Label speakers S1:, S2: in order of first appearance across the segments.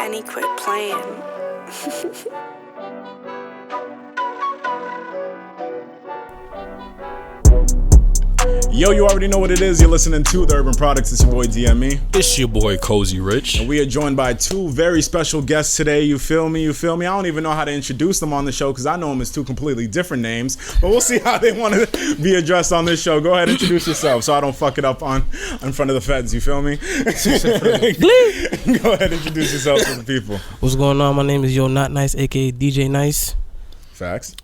S1: Kenny quit playing.
S2: Yo, you already know what it is. You're listening to The Urban Products. It's your boy DME.
S3: It's your boy DJ Rich.
S2: And we are joined by two very special guests today. You feel me? I don't even know how to introduce them on the show because I know them as two completely different names. But we'll see how they want to be addressed on this show. Go ahead, introduce yourself so I don't fuck it up in front of the feds. You feel me? Go ahead, introduce yourself to the people.
S4: What's going on? My name is Not Nice, aka DJ Niic.
S2: Facts.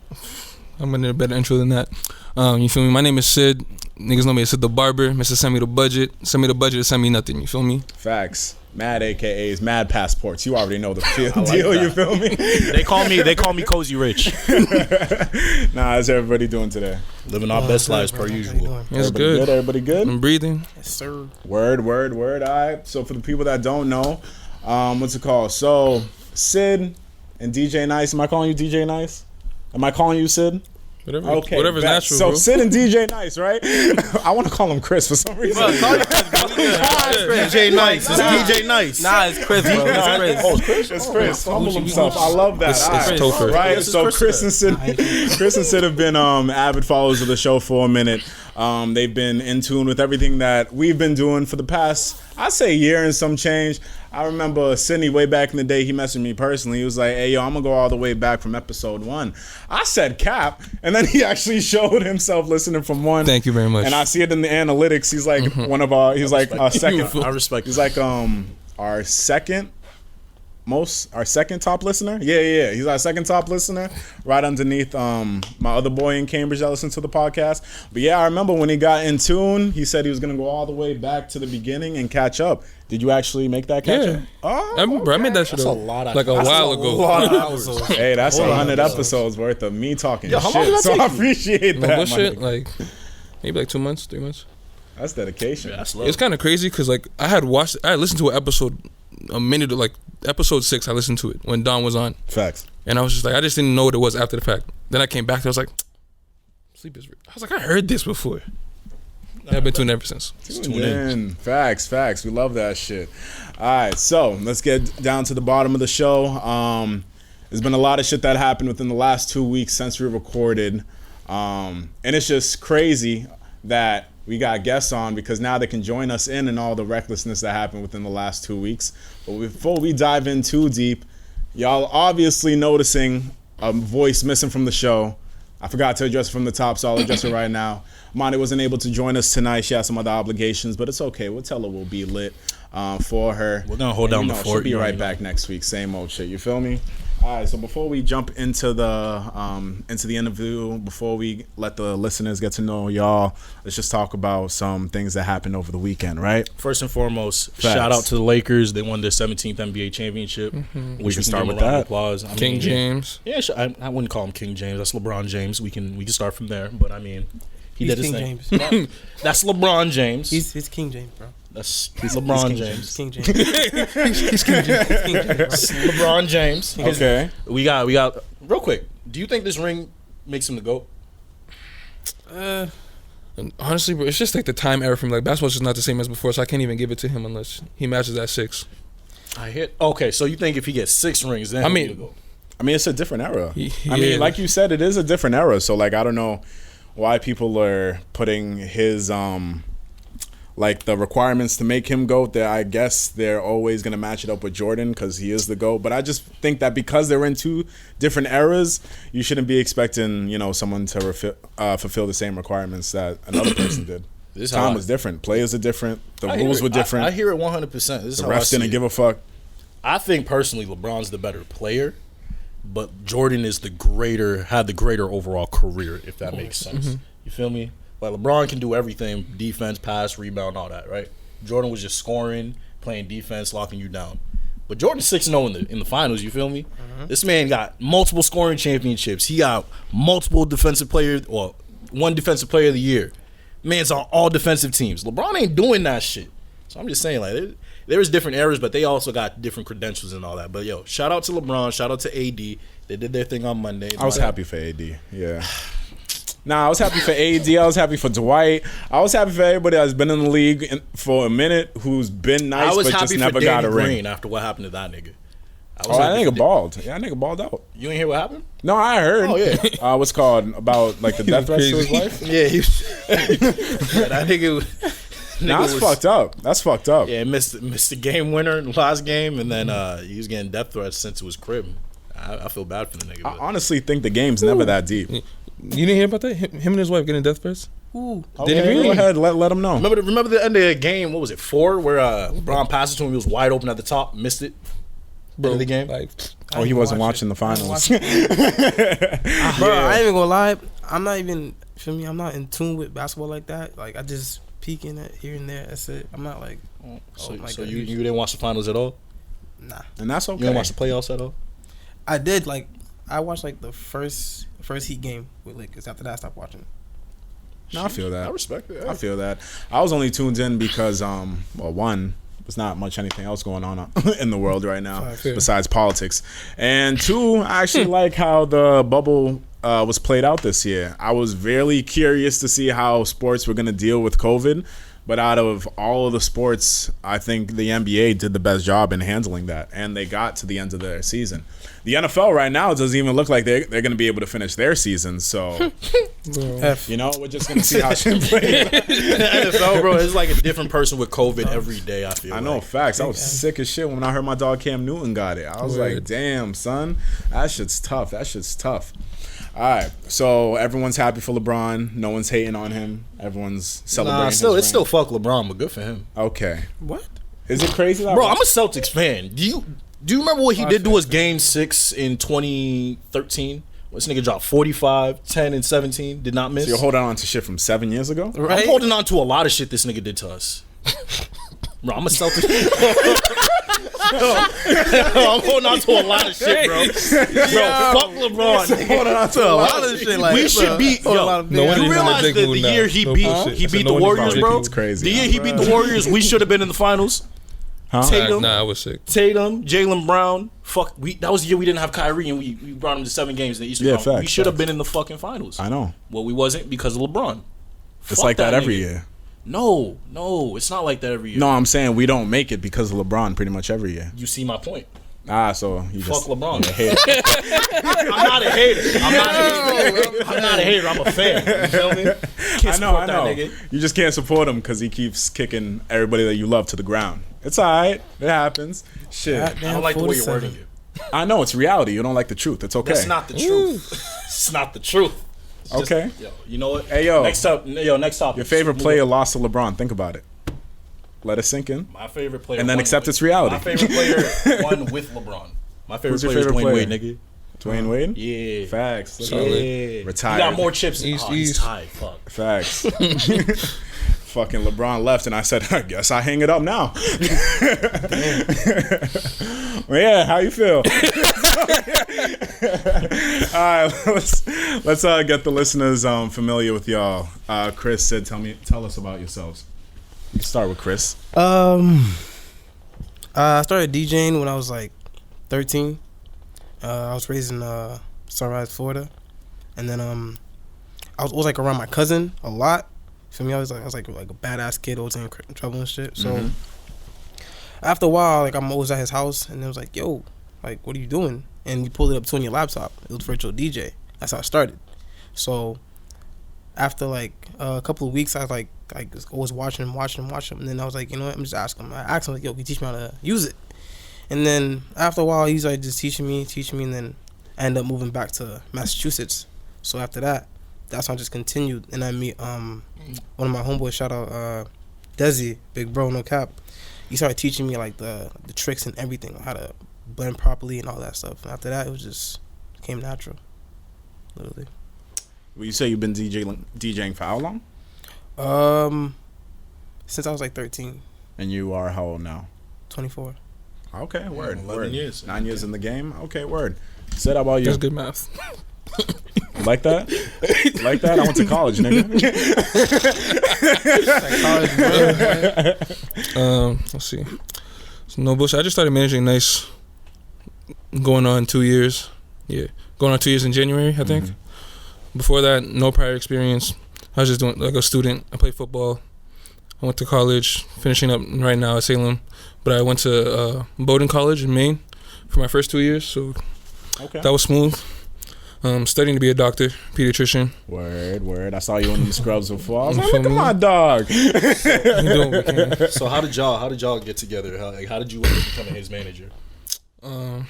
S3: I'm gonna need a better intro than that. You feel me? My name is Syd. Niggas know me as Syd the Barber. Mr. Send me the budget. Send me the budget to send me nothing. You feel me?
S2: Facts. Mad AKAs, mad passports. You already know the deal. Like, you feel me?
S5: They call me Cozy Rich.
S2: Nah, how's everybody doing today?
S5: Living our best lives per usual.
S3: It's good.
S2: Everybody good?
S3: I'm breathing.
S4: Yes, sir.
S2: Word. All right. So for the people that don't know, what's it called? So Syd and DJ Niic. Am I calling you DJ Niic? Am I calling you Syd?
S3: Whatever's natural.
S2: So
S3: bro.
S2: Syd and DJ Niic, right? I want to call him Chris for some reason.
S5: DJ Niic. It's DJ Niic.
S4: Nah, it's Chris, bro. It's Chris.
S2: It's Chris. Humble himself. I love that.
S3: It's Topher.
S2: Right. So Chris and Syd have been avid followers of the show for a minute. They've been in tune with everything that we've been doing for the past, I'd say, year and some change. I remember Sydney way back in the day, he messaged me personally. He was like, hey, yo, I'm going to go all the way back from episode 1. I said cap, and then he actually showed himself listening from 1.
S3: Thank you very much.
S2: And I see it in the analytics. He's like one of our, he's like our second.
S5: I respect.
S2: He's like our second top listener. Yeah. He's our second top listener, right underneath my other boy in Cambridge that listens to the podcast. But yeah, I remember when he got in tune, he said he was gonna go all the way back to the beginning and catch up. Did you actually make that catch up? Oh,
S3: I remember. I made that shit
S5: That's
S3: up
S5: a lot of,
S3: like a while ago.
S2: Hey, that's 100 episodes worth of me talking
S5: how long did
S2: shit.
S5: that
S2: So
S5: take
S2: I
S5: you?
S2: appreciate that.
S3: But shit, like maybe like 2 months, 3 months.
S2: That's dedication.
S5: Yeah, that's love.
S3: It's kind of crazy because like I had listened to an episode a minute, like episode 6. I listened to it when Don was on.
S2: Facts.
S3: And I was just like, I just didn't know what it was after the fact. Then I came back and I was like, sleep is real. I was like, I heard this before. I've been tuned ever since.
S2: Tune in. Facts. We love that shit. All right, so let's get down to the bottom of the show. There's been a lot of shit that happened within the last 2 weeks since we recorded. And it's just crazy that we got guests on because now they can join us in all the recklessness that happened within the last 2 weeks. But before we dive in too deep, y'all obviously noticing a voice missing from the show. I forgot to address it from the top, so I'll address it right now. Monty wasn't able to join us tonight. She has some other obligations, but it's okay. We'll tell her we'll be lit for her.
S5: We're gonna hold down the fort.
S2: She'll be right back next week. Same old shit. You feel me? All right. So before we jump into the interview, before we let the listeners get to know y'all, let's just talk about some things that happened over the weekend. Right.
S5: First and foremost,
S2: Facts.
S5: shout out to the Lakers. They won their 17th NBA championship.
S2: We can start
S5: give
S2: with
S5: them a round of
S2: that.
S5: applause.
S3: King James.
S5: Yeah, I wouldn't call him King James. That's LeBron James. We can start from there. But I mean, he did his
S4: King
S5: thing.
S4: James.
S5: That's LeBron James.
S4: He's King James, bro.
S5: He's LeBron James.
S4: King James. He's King James. King James.
S5: LeBron James.
S2: Okay.
S5: We got real quick. Do you think this ring makes him the GOAT?
S3: And honestly, bro, it's just like the time era from like basketball's just not the same as before, so I can't even give it to him unless he matches that 6.
S5: I hit. Okay, so you think if he gets 6 rings, then he'll be the GOAT?
S2: I mean, it's a different era.
S3: Yeah.
S2: I mean, like you said, it is a different era. So, like, I don't know why people are putting his, like, the requirements to make him GOAT. I guess they're always going to match it up with Jordan because he is the GOAT. But I just think that because they're in 2 different eras, you shouldn't be expecting, someone to fulfill the same requirements that another person did.
S5: This
S2: Time was different. Players are different. The rules were different.
S5: I hear it 100%. This is
S2: The
S5: how I
S2: refs
S5: see
S2: didn't
S5: it.
S2: give a fuck.
S5: I think personally LeBron's the better player, but Jordan is had the greater overall career, if that makes sense. You feel me? Like LeBron can do everything, defense, pass, rebound, all that, right? Jordan was just scoring, playing defense, locking you down. But Jordan's 6-0 in the finals, you feel me? This man got multiple scoring championships. He got multiple defensive player, or 1 defensive player of the year. Man's on all defensive teams. LeBron ain't doing that shit. So I'm just saying, like, there's different eras, but they also got different credentials and all that. But yo, shout out to LeBron, shout out to AD. They did their thing on Monday.
S2: I was happy for AD. Yeah. Nah, I was happy for AD. I was happy for Dwight. I was happy for everybody that's been in the league for a minute who's been nice but just never got a ring.
S5: After what happened to that nigga.
S2: Oh, that nigga balled. Yeah, that nigga balled out.
S5: You ain't hear what happened?
S2: No, I heard.
S5: Oh yeah.
S2: What's called about like the death threats to his wife?
S5: Yeah, that nigga.
S2: Nah, that's fucked up. That's fucked up.
S5: Yeah, missed the game winner in the last game, and then he was getting death threats sent to his crib. I feel bad for the nigga.
S2: I honestly think the game's never that deep.
S3: You didn't hear about that? Him and his wife getting death threats?
S4: Ooh.
S2: Okay, go ahead, let him know.
S5: Remember the end of the game? What was it, 4? Where LeBron passed it to him, he was wide open at the top, missed it. End of the game.
S3: Like,
S2: Oh, he wasn't watching the finals.
S4: Bro, I ain't even gonna lie. I'm not even, feel me, I'm not in tune with basketball like that. Like, I just peek in it here and there. That's it. I'm not like,
S5: So
S4: like
S5: you didn't watch the finals at all?
S4: nah.
S2: And that's okay.
S5: You didn't watch the playoffs at all?
S4: I did, like, I watched, like, the first Heat game with Lakers. After that, I stopped watching.
S2: No, I feel that.
S5: I respect it.
S2: I feel that. I was only tuned in because, one, there's not much anything else going on in the world right now besides politics. And 2, I actually like how the bubble was played out this year. I was very curious to see how sports were going to deal with COVID. But out of all of the sports, I think the NBA did the best job in handling that. And they got to the end of their season. The NFL right now doesn't even look like they're going to be able to finish their season. So, you know, we're just going to see how shit plays.
S5: The NFL, bro, it's like a different person with COVID every day, I feel
S2: I know,
S5: like.
S2: facts. I was sick as shit when I heard my dog Cam Newton got it. I was like, damn, son, that shit's tough. All right, so everyone's happy for LeBron. No one's hating on him. Everyone's celebrating.
S5: It's still fuck LeBron, but good for him.
S2: Okay.
S4: What?
S2: Is it crazy?
S5: Bro, I'm a Celtics fan. Do you remember what he did to us Game 6 in 2013? This nigga dropped 45, 10, and 17. Did not miss.
S2: So you're holding on to shit from 7 years ago?
S4: Right?
S5: I'm holding on to a lot of shit this nigga did to us. Bro, I'm a Celtics. I'm holding on to a lot of shit, bro. Fuck LeBron.
S2: Holding on to a lot of
S4: shit. Like,
S5: We should beat. Yo,
S3: No wonder
S5: you
S3: he's in
S5: realize
S3: Drake
S5: that
S3: mood
S5: the
S3: now.
S5: year he
S3: No
S5: beat
S3: bullshit.
S5: he
S3: I said
S5: beat
S3: no
S5: the
S3: wonder he's in
S5: Warriors,
S3: Drake
S5: bro.
S2: It's crazy.
S5: The year he beat the Warriors, we should have been in the finals.
S2: Huh?
S5: Tatum,
S3: Nah, I was sick.
S5: Tatum, Jaylen Brown. Fuck, that was the year we didn't have Kyrie, and we brought him to 7 games in the Eastern Conference. We
S2: facts,
S5: should have been in the fucking finals.
S2: I know.
S5: Well, we wasn't because of LeBron.
S2: It's
S5: Fuck
S2: like that every
S5: nigga.
S2: year.
S5: No, it's not like that every year.
S2: No, I'm saying we don't make it because of LeBron pretty much every year.
S5: You see my point.
S2: So you
S5: Fuck
S2: just
S5: LeBron.
S2: hate it.
S5: I'm not a hater. I'm not a hater. I'm a fan. You feel me? Can't
S2: I know.
S5: support that nigga.
S2: You just can't support him because he keeps kicking everybody that you love to the ground. It's all right. It happens. Shit.
S5: I don't like the way you're wording it.
S2: I know it's reality. You don't like the truth. It's okay.
S5: That's not the truth. It's not the truth. It's just-
S2: Okay.
S5: Yo, you know what?
S2: Hey, yo.
S5: Next topic.
S2: Your favorite player lost to LeBron. Think about it. Let it sink in.
S5: My favorite player.
S2: And then
S5: won
S2: accept
S5: with-
S2: its reality.
S5: My favorite player won with LeBron. My favorite
S2: Who's your
S5: player is
S2: favorite
S5: Dwayne
S2: player?
S5: Wade, nigga.
S2: Dwayne Wade?
S5: Yeah.
S2: Facts. Look
S5: Yeah.
S2: at it. Retired.
S5: He got more chips.
S3: East.
S5: He's tied. Fuck.
S2: Facts. Fucking LeBron left, and I said, I guess I hang it up now. Well, yeah, how you feel? All right, let's get the listeners familiar with y'all. Chris said, tell us about yourselves. You can start with Chris.
S4: I started DJing when I was like 13. I was raised in Sunrise, Florida, and then I was like around my cousin a lot. For me, I was like a badass kid, always in trouble and shit. So after a while, like I'm always at his house, and it was like, yo, like what are you doing? And you pulled it up to on your laptop. It was virtual DJ. That's how I started. So after like a couple of weeks, I was like always watching him, and then I was like, you know what? I'm just asking him. I asked him like, yo, can you teach me how to use it? And then after a while, he's like just teaching me, and then I ended up moving back to Massachusetts. So after that, that's how I just continued, and I meet one of my homeboys. Shout out Desi, big bro, no cap. He started teaching me like the tricks and everything, how to blend properly and all that stuff. And after that, it was just came natural, literally.
S2: Well, you say you've been DJing for how long?
S4: Since I was like 13,
S2: And you are how old now?
S4: 24.
S2: Okay, word.
S5: 11 years.
S2: 9 years in the game. Okay, word. Said, how about you?
S3: That's good math.
S2: Like that? Like that? I went to college, nigga.
S3: Let's see. So no bullshit. I just started managing Nice. Going on 2 years. Yeah, going on 2 years in January, I think. Before that, no prior experience. I was just doing like a student. I played football. I went to college, finishing up right now at Salem. But I went to Bowdoin College in Maine for my first 2 years, so
S2: Okay.
S3: that was smooth. Studying to be a doctor, pediatrician.
S2: Word. I saw you in the scrubs before. I was
S3: You
S2: like,
S3: feel
S2: look at
S3: me?
S2: my dog.
S3: We doing what we can.
S5: So how did y'all get together? How did you end up becoming his manager?
S3: Um,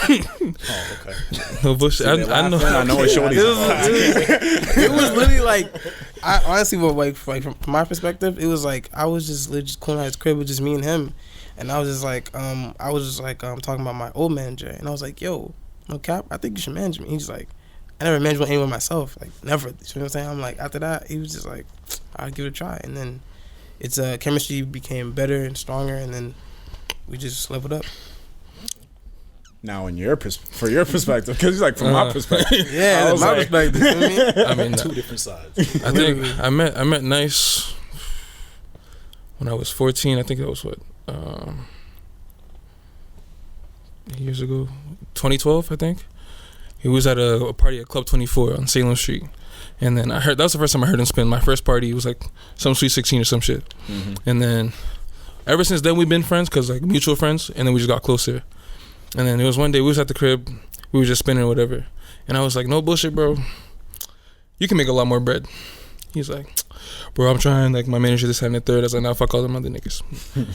S5: Oh, okay.
S3: no bullshit. I know.
S2: I know what shorty's about.
S4: It was literally like, I honestly, like from my perspective, it was like I was just literally just cooling at his crib with just me and him, and I was just like, talking about my old manager, and I was like, yo, no cap, I think you should manage me. He's like, I never managed anyone myself, like never. You know what I'm saying? I'm like, after that, he was just like, I'll give it a try, and then it's chemistry became better and stronger, and then we just leveled up.
S2: Now, in for your perspective, because he's like, from my perspective.
S4: Yeah,
S2: I was
S4: my
S2: like-
S4: perspective. You know what I mean?
S3: I mean,
S5: Two different sides.
S3: I think I met Nice when I was 14. I think that was what years ago, 2012. I think he was at a party at Club 24 on Salem Street, and then I heard that was the first time I heard him spin. My first party was like some Sweet 16 or some shit, and then ever since then we've been friends because like mutual friends, and then we just got closer. And then there was one day we was at the crib, we were just spinning or whatever, and I was like, no bullshit, bro, you can make a lot more bread. He's like, bro, I'm trying, like, my manager this, and the third. I was like, nah, fuck all them other niggas.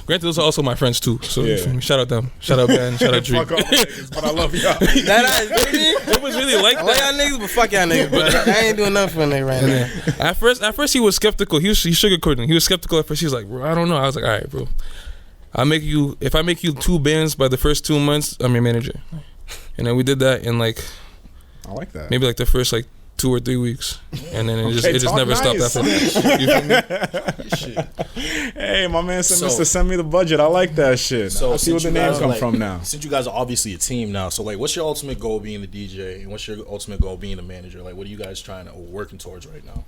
S3: Granted, those are also my friends, too. So,
S2: Yeah.
S3: Shout out them. Shout out Ben. Shout out Drew.
S2: Fuck all the niggas, but I love y'all.
S3: It was really like
S4: I love
S3: that.
S4: y'all niggas, but fuck y'all niggas. But I ain't doing nothing for a nigga right
S3: And
S4: now.
S3: then, at first he was skeptical. He sugarcoating. He was skeptical at first. He was like, bro, I don't know. I was like, all right, bro. If I make you 2 bands by the first 2 months, I'm your manager. And then we did that in, like,
S2: I like that.
S3: maybe, like, the first, like, 2 or 3 weeks. And then it just
S2: talk
S3: never stopped
S2: nice.
S3: after that. You feel me?
S5: Shit.
S2: Hey, my man said,
S5: So-
S2: Mr. Send me the budget. I like that shit.
S5: So
S2: I see where
S5: since
S2: the
S5: you
S2: name
S5: guys
S2: come
S5: are,
S2: from now.
S5: Since you guys are obviously a team now, so like, what's your ultimate goal being the DJ, and what's your ultimate goal being the manager? Like, what are you guys trying to working towards right now?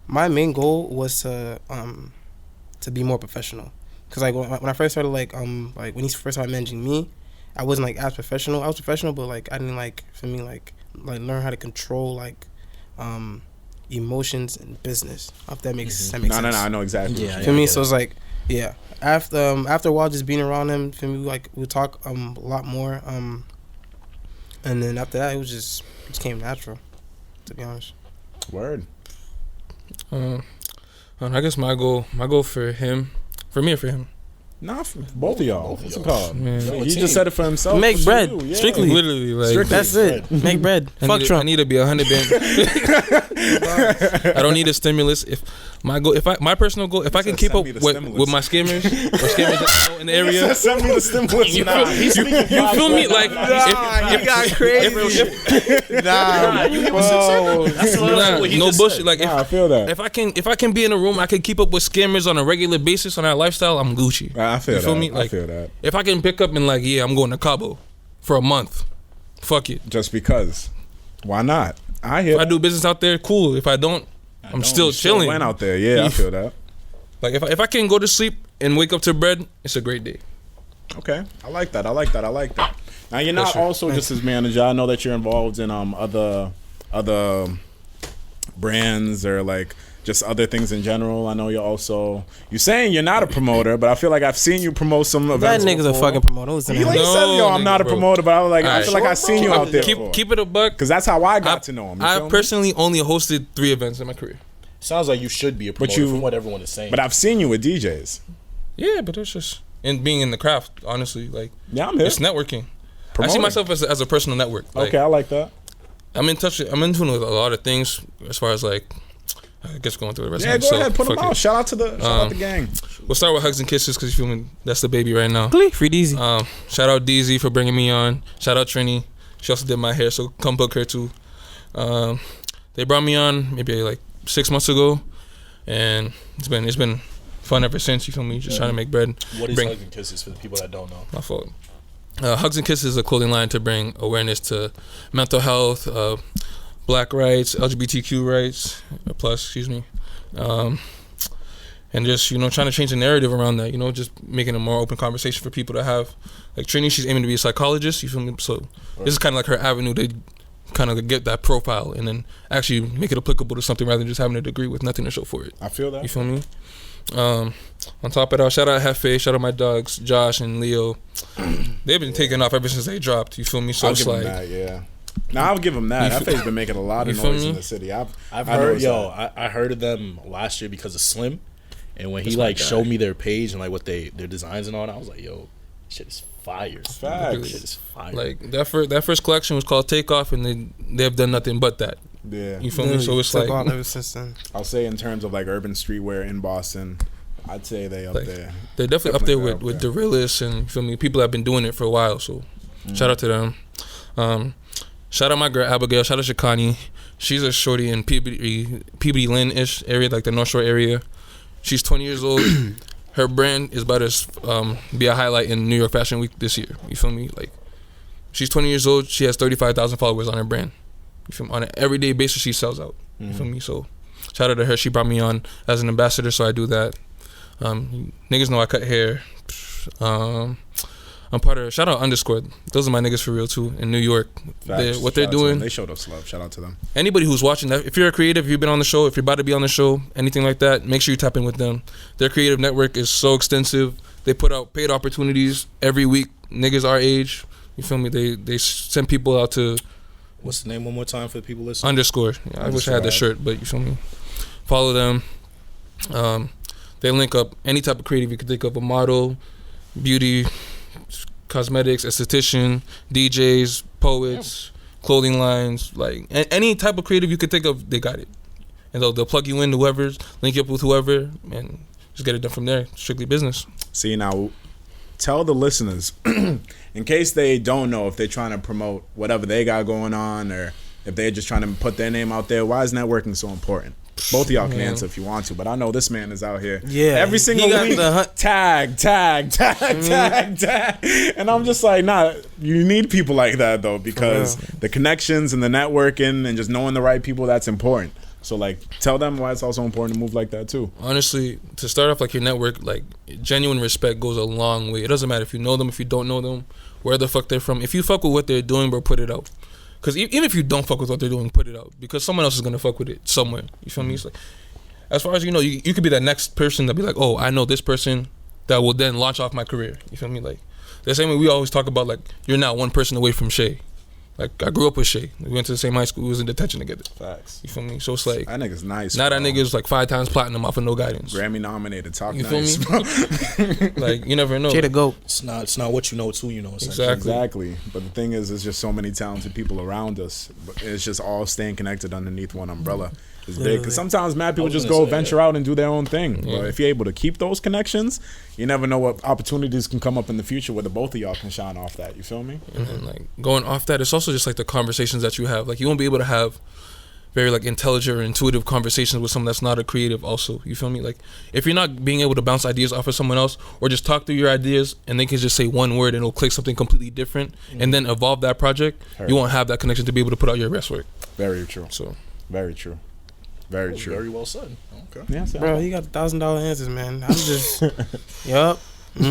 S4: My main goal was to be more professional. Cause like when I first started like when he first started managing me, I wasn't like as professional. I was professional, but like I didn't like learn how to control like emotions and business. If that makes sense.
S2: No, I know exactly.
S5: Yeah,
S2: what
S4: For
S2: you
S4: me,
S2: mean.
S4: so it's like after a while just being around him, for me like we would talk a lot more and then after that it just came natural, to be honest.
S2: Word.
S3: I guess my goal for him, for me or for him?
S2: Nah, for both of y'all.
S5: Both of
S2: What's it
S5: y'all.
S2: called?
S3: Man.
S5: Yo,
S2: He
S5: team.
S2: just said it for himself.
S4: Make
S2: For
S4: bread.
S2: you, yeah.
S4: Strictly.
S3: Literally, like,
S2: Strictly.
S4: That's it. Make bread. Fuck
S3: I
S4: Trump.
S3: need to be 100 band. I don't need a stimulus. If my personal goal, if I can
S2: said
S3: keep
S2: send
S3: up
S2: me the
S3: with
S2: stimulus.
S3: my scammers or scammers that I know in the area,
S2: Send me the stimulus.
S3: you
S2: Nah,
S3: feel me? Like,
S4: you got crazy. Nah,
S3: no bullshit. Like,
S2: Nah, I feel that.
S3: if I can be in a room, I can keep up with scammers on a regular basis on that lifestyle. I'm Gucci.
S2: I feel
S3: You feel
S2: that.
S3: me?
S2: I
S3: Like,
S2: feel that.
S3: if I can pick up and like, yeah, I'm going to Cabo for a month. Fuck it.
S2: Just because. Why not? I hear
S3: If I
S2: that.
S3: do business out there, cool. If I don't, I'm still
S2: You
S3: chilling.
S2: went out there. Yeah, I feel that.
S3: Like if I can go to sleep and wake up to bread, it's a great day.
S2: Okay, I like that. Now you're not
S3: Yes, sir.
S2: also just his manager. I know that you're involved in other brands or like just other things in general. I know you're saying you're not a promoter, but I feel like I've seen you promote some
S4: That
S2: events.
S4: nigga's a
S2: before.
S4: fucking promoter. Listen
S2: He
S4: to
S2: like
S4: him.
S2: said, yo, I'm
S3: nigga,
S2: not a
S3: bro.
S2: promoter, but I was like, I
S3: Alright.
S2: feel like I've seen you out there before.
S3: Keep it a buck.
S2: Because that's how I got to know him. You
S3: I
S2: feel me?
S3: personally only hosted 3 events in my career.
S5: Sounds like you should be a promoter
S2: you-
S5: from what everyone is saying.
S2: But I've seen you with DJs.
S3: Yeah, but it's just and being in the craft. Honestly, like
S2: Yeah, I'm here.
S3: it's networking. I
S2: Promoting.
S3: see myself as a personal network. Like,
S2: Okay, I like that.
S3: I'm in touch. I'm in tune with a lot of things as far as like, I guess going through the resume.
S2: Yeah, go
S3: so,
S2: ahead, put them
S3: fuck
S2: out.
S3: it.
S2: Shout out to the gang.
S3: We'll start with hugs and kisses because you feel me. That's the baby right now.
S4: Free DZ.
S3: Shout out DZ for bringing me on. Shout out Trini. She also did my hair, so come book her too. They brought me on maybe like 6 months ago, and it's been fun ever since. You feel me? Just trying to make bread.
S5: What is
S3: bring-
S5: Hugs and Kisses for the people that don't know?
S3: My fault. Hugs and Kisses is a clothing line to bring awareness to mental health, Black rights, LGBTQ rights, excuse me, and just trying to change the narrative around that. Just making a more open conversation for people to have. Like Trini, she's aiming to be a psychologist. You feel me? So this is kind of like her avenue to kind of get that profile and then actually make it applicable to something rather than just having a degree with nothing to show for it.
S2: I feel
S3: You
S2: that.
S3: feel me? On top of that, shout out Hefe, shout out my dogs, Josh and Leo. They've been taking off ever since they dropped. You feel me? So
S2: I'll
S3: it's
S2: give him
S3: like,
S2: that, yeah. Now I'll give him that. Hefe's been making a lot of
S3: You feel
S2: noise in
S3: me?
S2: the city. I've
S5: heard,
S2: noticed that.
S5: I heard of them last year because of Slim, and when he
S3: That's my
S5: like
S3: guy.
S5: showed me their page and like what their designs and all that, I was like, yo, shit is fire.
S2: Facts.
S5: Shit is fire.
S3: like that first collection was called Takeoff, and they have done nothing but that.
S2: Yeah.
S3: You feel me? So it's
S4: Took
S3: like
S4: off ever since then.
S2: I'll say in terms of like urban streetwear in Boston, I'd say they up
S3: Like,
S2: there.
S3: they're definitely up there
S2: Definitely
S3: with
S2: up
S3: the realists, and you feel me, people that have been doing it for a while. So shout out to them. Shout out my girl Abigail. Shout out Shikani. She's a shorty in Peabody Lynn-ish area, like the North Shore area. She's 20 years old. Her brand is about to be a highlight in New York Fashion Week this year. You feel me? Like, she's 20 years old. She has 35,000 followers on her brand. You feel me? On an everyday basis, she sells out. You feel me? So shout out to her. She brought me on as an ambassador, so I do that. Niggas know I cut hair. I'm part of shout out underscore. Those are my niggas for real too in New York.
S2: Facts.
S3: What they're
S2: Shout out to them.
S3: doing.
S2: They showed us love. Shout out to them.
S3: Anybody who's watching that, if you're a creative, if you've been on the show, if you're about to be on the show, anything like that, make sure you tap in with them. Their creative network is so extensive. They put out paid opportunities every week. Niggas our age, you feel me? They send people out to
S5: What's the name one more time for the people listening?
S3: underscore. Yeah, I wish I had the shirt, but you feel me? Follow them. They link up any type of creative you could think of: a model, beauty, cosmetics, esthetician, DJs, poets, clothing lines, like any type of creative you could think of, they got it. And they'll plug you in to whoever's, link you up with whoever, and just get it done from there. Strictly business.
S2: See, now, tell the listeners, in case they don't know if they're trying to promote whatever they got going on or if they're just trying to put their name out there, why is networking so important? Both of y'all can answer if you want to, but I know this man is out here.
S4: Yeah,
S2: every single
S4: he got
S2: week,
S4: the
S2: tag. And I'm just like, nah, you need people like that, though, because the connections and the networking and just knowing the right people, that's important. So, like, tell them why it's also important to move like that, too.
S3: Honestly, to start off like your network, like genuine respect goes a long way. It doesn't matter if you know them, if you don't know them, where the fuck they're from. If you fuck with what they're doing, bro, put it out. Because even if you don't fuck with what they're doing, put it out. Because someone else is going to fuck with it somewhere. You feel me? It's like, as far as you know, you could be that next person that be like, oh, I know this person that will then launch off my career. You feel me? Like, the same way we always talk about, like, you're not one person away from Shay. Like, I grew up with Shay. We went to the same high school. We was in detention together.
S2: Facts.
S3: You feel me? So it's like,
S2: That nigga's nice.
S3: now
S2: bro.
S3: that nigga's like 5 times platinum off of no guidance.
S2: Grammy nominated. Talk
S3: You
S2: nice,
S3: feel
S2: bro.
S3: Like, you never know.
S4: Jay the GOAT.
S5: It's not what you know, it's who you know. Essentially.
S3: Exactly.
S2: Exactly. But the thing is, there's just so many talented people around us. But it's just all staying connected underneath one umbrella. It's big. Because sometimes mad people just go venture out and do their own thing.
S3: Yeah.
S2: But if you're able to keep those connections, you never know what opportunities can come up in the future where the both of y'all can shine off that. You feel me?
S3: And then, like, going off that, it's also just like the conversations that you have. Like, you won't be able to have very like intelligent or intuitive conversations with someone that's not a creative also. You feel me? Like, if you're not being able to bounce ideas off of someone else or just talk through your ideas and they can just say one word and it'll click something completely different and then evolve that project, you won't have that connection to be able to put out your best work.
S2: Very true.
S3: So
S2: Very true. Very true.
S5: Very well said. Okay.
S2: Yeah, so-
S4: Bro, he got $1,000 answers, man. I'm just, yup.
S3: at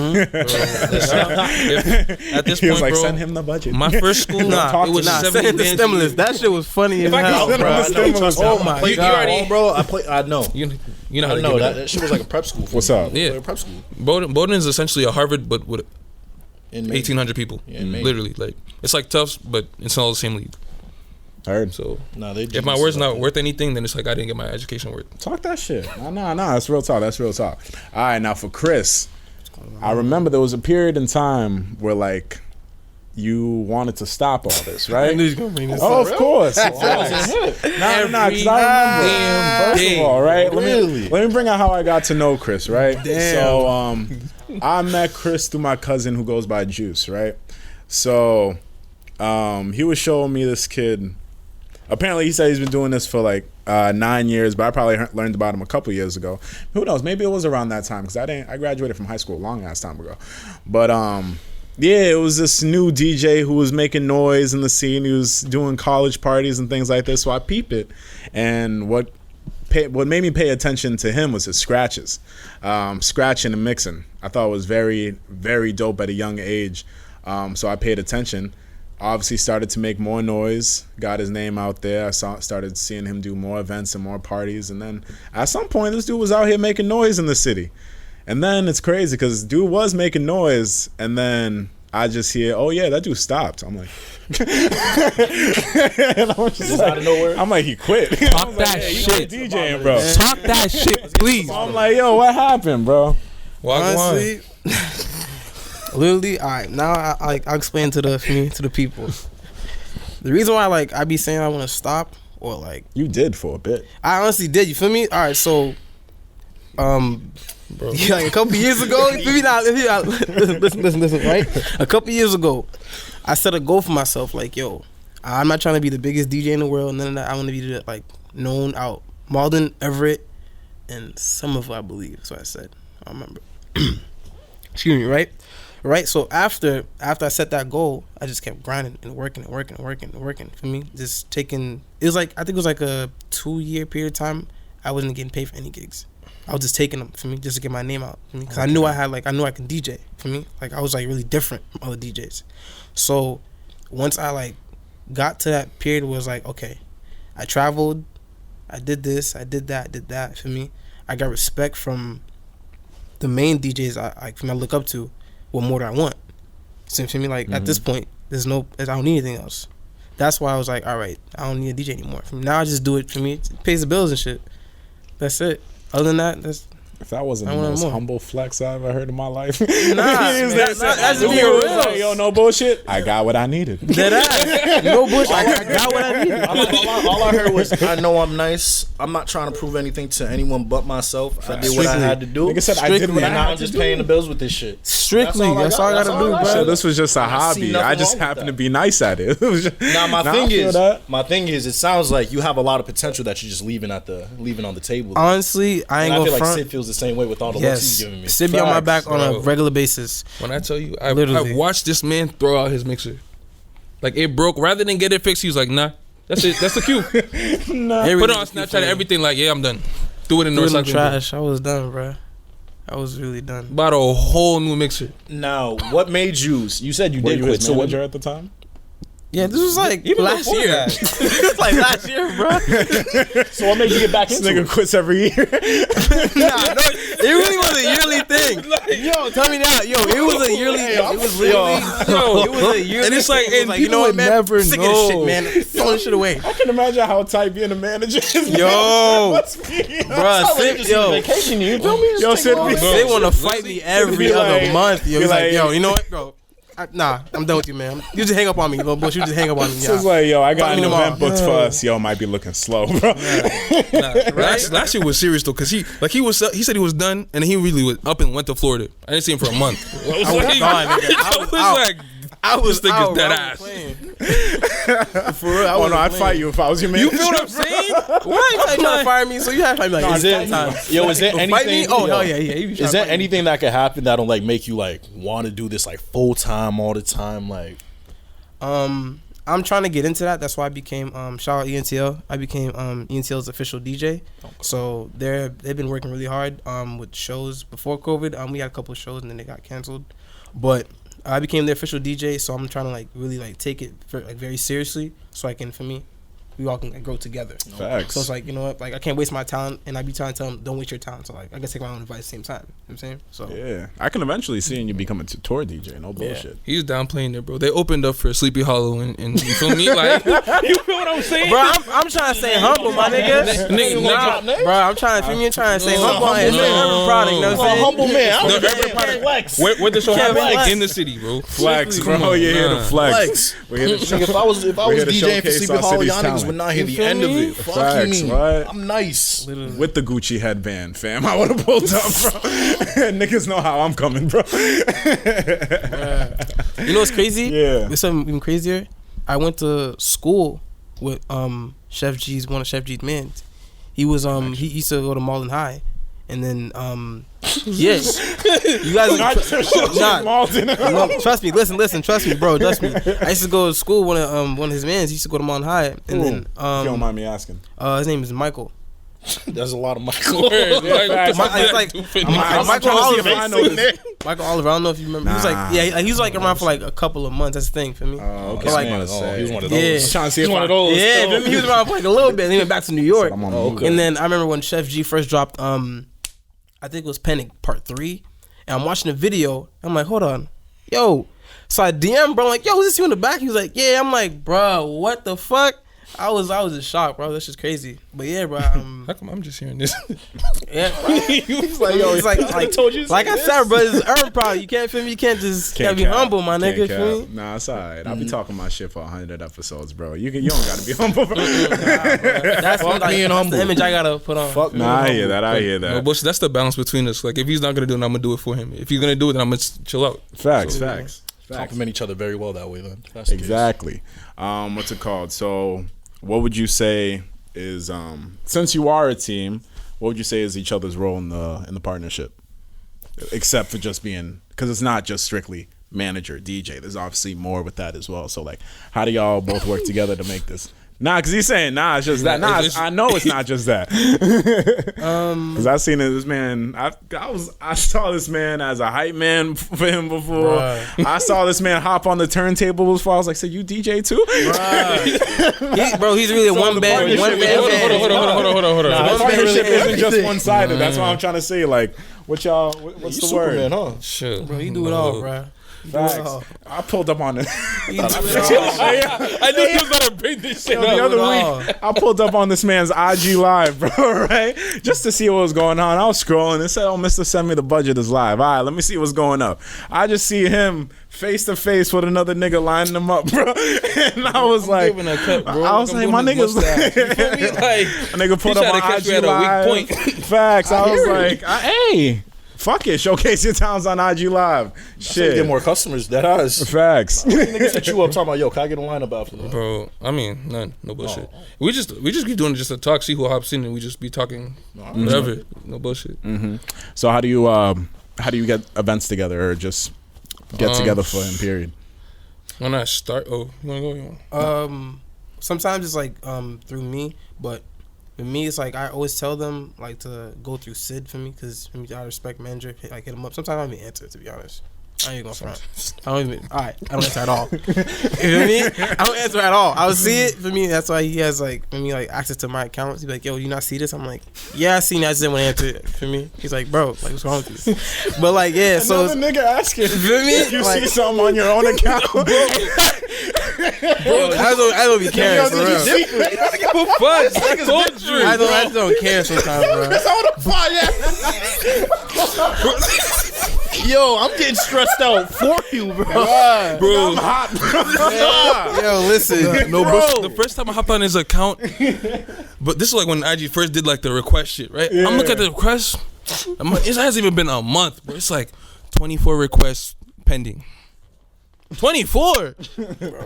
S3: this
S2: He was
S3: point,
S2: like,
S3: bro,
S2: send him the budget.
S3: my first school, it was
S4: Send
S3: 70
S4: him the
S3: bands.
S4: stimulus. That shit was funny as
S3: I
S4: hell,
S3: could
S4: bro.
S3: send him the
S2: stimulus.
S4: Oh my
S5: You
S4: god,
S5: already, bro. I know.
S3: You know how
S5: I
S3: to
S5: know
S3: give it
S5: that,
S3: up.
S5: that shit was like a prep school. For
S2: What's
S5: me.
S2: up?
S3: Yeah.
S5: Like a prep school.
S3: Bowdoin is essentially a Harvard, but with
S5: In Maine.
S3: 1,800 people.
S5: Yeah, in Maine.
S3: Literally, like, it's like Tufts, but it's all the same league.
S2: Heard.
S3: So
S5: Nah, they
S3: if my word's not worth anything, then it's like I didn't get my education worth.
S2: Talk that shit. Nah. That's real talk. That's real talk. All right, now for Chris, I remember there was a period in time where like you wanted to stop all this, right?
S4: I knew he was gonna bring this
S2: Oh,
S4: up.
S2: of course. Nah, because I remember. First of all, right? Let me bring out how I got to know Chris, right? So, I met Chris through my cousin who goes by Juice, right? So, he was showing me this kid. Apparently, he said he's been doing this for like 9 years, but I probably learned about him a couple years ago. Who knows? Maybe it was around that time because I graduated from high school a long ass time ago. But yeah, it was this new DJ who was making noise in the scene. He was doing college parties and things like this. So I peep it, and what made me pay attention to him was his scratches, scratching and mixing. I thought it was very, very dope at a young age. So I paid attention. obviously started to make more noise, got his name out there. I started seeing him do more events and more parties. And then at some point, this dude was out here making noise in the city. And then it's crazy because dude was making noise. And then I just hear, oh, yeah, that dude stopped. I'm like, and I'm just like, out of nowhere. I'm like, he quit.
S3: Talk that
S2: like,
S3: shit.
S2: DJing, bro.
S3: Talk that shit, please.
S2: I'm like, yo, what happened, bro?
S4: Honestly, literally, all right. Now I'll explain to the people. The reason why I be saying I want to stop or
S2: you did for a bit.
S4: I honestly did. You feel me? All right, so bro, yeah, a couple years ago. You feel me? Now, listen, right? A couple years ago, I set a goal for myself. Yo, I'm not trying to be the biggest DJ in the world. None of that. I want to be known out Malden, Everett, and Somerville, I believe. That's what I said. I remember. Excuse me, right? So after I set that goal, I just kept grinding and working. For me, just taking. It was I think it was a 2-year period of time. I wasn't getting paid for any gigs. I was just taking them for me, just to get my name out for me, because I knew I knew I can DJ for me. I was really different from other DJs. So once I got to that period, where it was okay, I traveled, I did this, I did that for me. I got respect from the main DJs I look up to. What more do I want? So for me, at this point, I don't need anything else. That's why I was all right, I don't need a DJ anymore. From now, I just do it for me. It pays the bills and shit. That's it. Other than that,
S2: if that wasn't the most humble flex I ever heard in my life.
S4: Nah, that's being real.
S2: Yo, no bullshit. I got what I needed.
S4: Dead ass. No bullshit. I got what I needed.
S5: All I heard was, I know I'm nice. I'm not trying to prove anything to anyone but myself. I did what I had to do.
S2: Like I said, I did what I had to do.
S5: I'm just paying the bills with this shit.
S4: Strictly. That's all I gotta do, bro.
S2: So this was just a hobby. I just happened to be nice at it.
S5: Now my thing is, it sounds like you have a lot of potential that you're just leaving on the table.
S4: Honestly, I ain't gonna front.
S5: I feel like Syd feels the same way with all the looks he's giving me.
S4: Syd be on my back on a regular basis.
S3: When I tell you, I watched this man throw out his mixer. It broke. Rather than get it fixed, he was like, nah, that's it. That's the cue.
S2: Nah.
S3: Put it on Snapchat and everything yeah, I'm done. Threw it in the
S4: trash. I was done, bro. I was really done.
S3: Bought a whole new mixer.
S5: Now, what made you said you did quit.
S2: So what at the time?
S4: Yeah, this was
S5: even
S4: last year.
S5: This was last year, bro. So what made you get back into
S2: it? This nigga quits every year.
S4: No, it really was a yearly thing. Yo, tell me now. Yo, it was a yearly thing. It was literally, it was a yearly
S3: and it's
S4: thing.
S3: And you know what, man?
S2: Never
S4: sick
S2: know.
S4: of this shit, man. Throw this shit away.
S2: I can imagine how tight being a manager is.
S4: Yo, bro,
S5: vacation. You feel me?
S2: Yo, Syd,
S4: they want to fight me every other month. Yo, he's yo, you know what, bro? Nah, I'm done with you, man. You just hang up on me, little bush. You just hang up on me.
S2: So it's yo, I got an event booked for us. Yo, might be looking slow, bro.
S3: Right? Last year was serious though, cause he said he was done, and he really was up and went to Florida. I didn't see him for a month.
S4: I was gone, nigga.
S3: I was thinking dead ass.
S4: For real,
S2: I'd fight you if I was your manager.
S3: You feel what I'm saying?
S4: Why you trying to fire me? So you have to be
S5: is there anything?
S4: Fight me? Oh hell yeah.
S5: Is there anything that could happen that'll make you want to do this full time all the time?
S4: I'm trying to get into that. That's why I became shout out ENTL. I became ENTL's official DJ. Okay. So they've been working really hard with shows before COVID. We had a couple of shows and then they got canceled, but I became the official DJ, so I'm trying to really take it very seriously, so I can, for me, we all can grow together.
S2: Facts.
S4: So it's you know what, I can't waste my talent, and I be trying to tell them, don't waste your talent. So I gotta take my own advice at the same time. You know what I'm saying? So
S2: yeah, I can eventually see you become a tour DJ. No bullshit.
S3: Yeah. He's down playing there, bro. They opened up for Sleepy Hollow, and you feel me? You feel what I'm saying?
S4: Bro, I'm trying to stay humble, my nigga. Bro, I'm trying to stay humble. And stay humble product. You know what I'm saying?
S5: Humble man.
S3: Flex. Where the show happen? In the city, bro.
S2: Flex, bro. You're here to flex.
S5: If I was DJing for Sleepy Hollow, y'all niggas would not hear the end of it. Fuck you mean? I'm nice.
S2: With the Gucci headband, fam. I would have pulled up, bro. Niggas know how I'm coming, bro.
S4: You know what's crazy?
S2: Yeah.
S4: It's something even crazier. I went to school with Chef G's, one of Chef G's men. He was he used to go to Malden High. And then, yes, you guys trust me. Listen, trust me, bro. Trust me. I used to go to school. One of his mans used to go to Malden High, and then
S2: if you don't mind me asking,
S4: his name is Michael.
S5: There's a lot of Michael.
S4: It's like Michael Oliver.
S2: I know this.
S4: Michael Oliver. I don't know if you remember. He was like, he was like around for like a couple of months. That's the thing for me.
S2: Oh, okay.
S4: But like,
S5: He was one of
S4: Yeah.
S5: those.
S2: Trying to see if
S5: one
S2: I-
S5: of those.
S4: yeah, for me, he was around for like a little bit. And he went back to New York.
S2: I'm on the move.
S4: And then I remember when Chef G first dropped, I think it was Panic Part 3. And I'm watching the video. I'm like, hold on. Yo. So I DM bro, I'm like, yo, is this you in the back? He was like, yeah. I'm like, bro, what the fuck? I was just shocked, bro. That's just crazy. But yeah, bro.
S3: How come I'm just hearing this?
S4: Yeah, bro. He's like, yo, it's like
S5: I told you.
S4: like I said, bro, it's earned probably. You can't feel me. You can't just gotta be
S2: cap.
S4: humble, my
S2: Can't
S4: nigga.
S2: cap.
S4: Feel me?
S2: Nah, it's alright. I'll be talking my shit for 100 episodes, bro. You don't gotta be humble. Bro.
S4: That's
S5: Fuck
S4: like,
S5: being
S4: that's
S5: humble.
S4: the image I gotta put on.
S5: Fuck me.
S2: Nah, I hear that. I hear
S3: No,
S2: that.
S3: but that's the balance between us. Like, if he's not gonna do it, I'm gonna do it for him. If he's gonna do it, then I'm gonna chill out.
S2: Facts.
S3: So,
S2: Facts.
S5: Compliment each other very well that way. Then that's the case.
S2: Exactly. What's it called? So, what would you say is since you are a team, what would you say is each other's role in the partnership? Except for just being, because it's not just strictly manager DJ. There's obviously more with that as well. So like, how do y'all both work together to make this? Nah, because he's saying nah, it's just that. Nah, I know it's not just that. Because I've seen this man. I saw this man as a hype man for him before.
S4: Bruh.
S2: I saw this man hop on the turntable before. I was like, so you DJ too?
S4: He's really a one band.
S2: partnership-
S4: One band.
S3: Hold on.
S2: The
S4: One
S2: partnership
S4: band really
S2: isn't just one sided. That's what I'm trying to say. Like, what's
S5: You
S2: the
S5: Superman,
S2: word?
S5: huh?
S3: Shit.
S4: Bro, he do it all, bro.
S2: Facts. I pulled up on it.
S4: He do it all.
S3: I knew he was gonna bring this shit
S2: The
S3: up.
S2: other
S4: all.
S2: week, I pulled up on this man's IG live, bro, right? Just to see what was going on. I was scrolling. It said, oh, Mr. Send Me the Budget is live. All right, let me see what's going up. I just see him face to face with another nigga lining him up, bro. And I was like,
S3: giving a cut, bro.
S2: I was
S3: Like,
S2: like,
S3: I'm
S2: my
S3: doing
S2: nigga's
S3: his mustache. You feel me? Like,
S2: a nigga put
S3: he
S2: up
S3: tried to
S2: on
S3: catch me
S2: IG
S3: at a
S2: live.
S3: weak point.
S2: Facts. I was
S5: hear
S2: like, hey, fuck it. Showcase your talents on IG live. Shit.
S5: Get more customers. That has.
S2: Facts.
S5: Niggas hit you up talking about, yo, can I get a lineup after that?
S3: Bro, I mean, none, no bullshit. We just keep doing it just to talk, see who hops in, and we just be talking whatever. No bullshit.
S2: So how do you get events together or just get together for him? Period.
S3: When I start, you wanna go? You wanna?
S4: Sometimes it's like through me, but with me it's like I always tell them like to go through Syd for me because I respect manager. Like hit him up. Sometimes I don't even answer, to be honest. I ain't gonna front. I don't even. All right, I don't answer at all. You know what I mean? I don't answer at all. I would see it for me. That's why he has like for me like access to my accounts. He's like, yo, you not see this? I'm like, yeah, I seen it. I just didn't want to answer it for me. He's like, bro, like what's wrong with you? But like, yeah, so
S2: Another nigga asking
S4: for me,
S2: if you
S4: like,
S2: see something on your own account.
S4: bro, I don't be caring for real.
S3: I told you.
S4: I just don't care sometimes, bro.
S5: Yo, I'm getting stressed out for you, bro.
S3: Bro,
S4: Yo, listen,
S3: no, bro. The first time I hopped on his account, but this is like when IG first did like the request shit, right? I'm looking at the request. It hasn't even been a month, but it's like 24 requests pending. 24.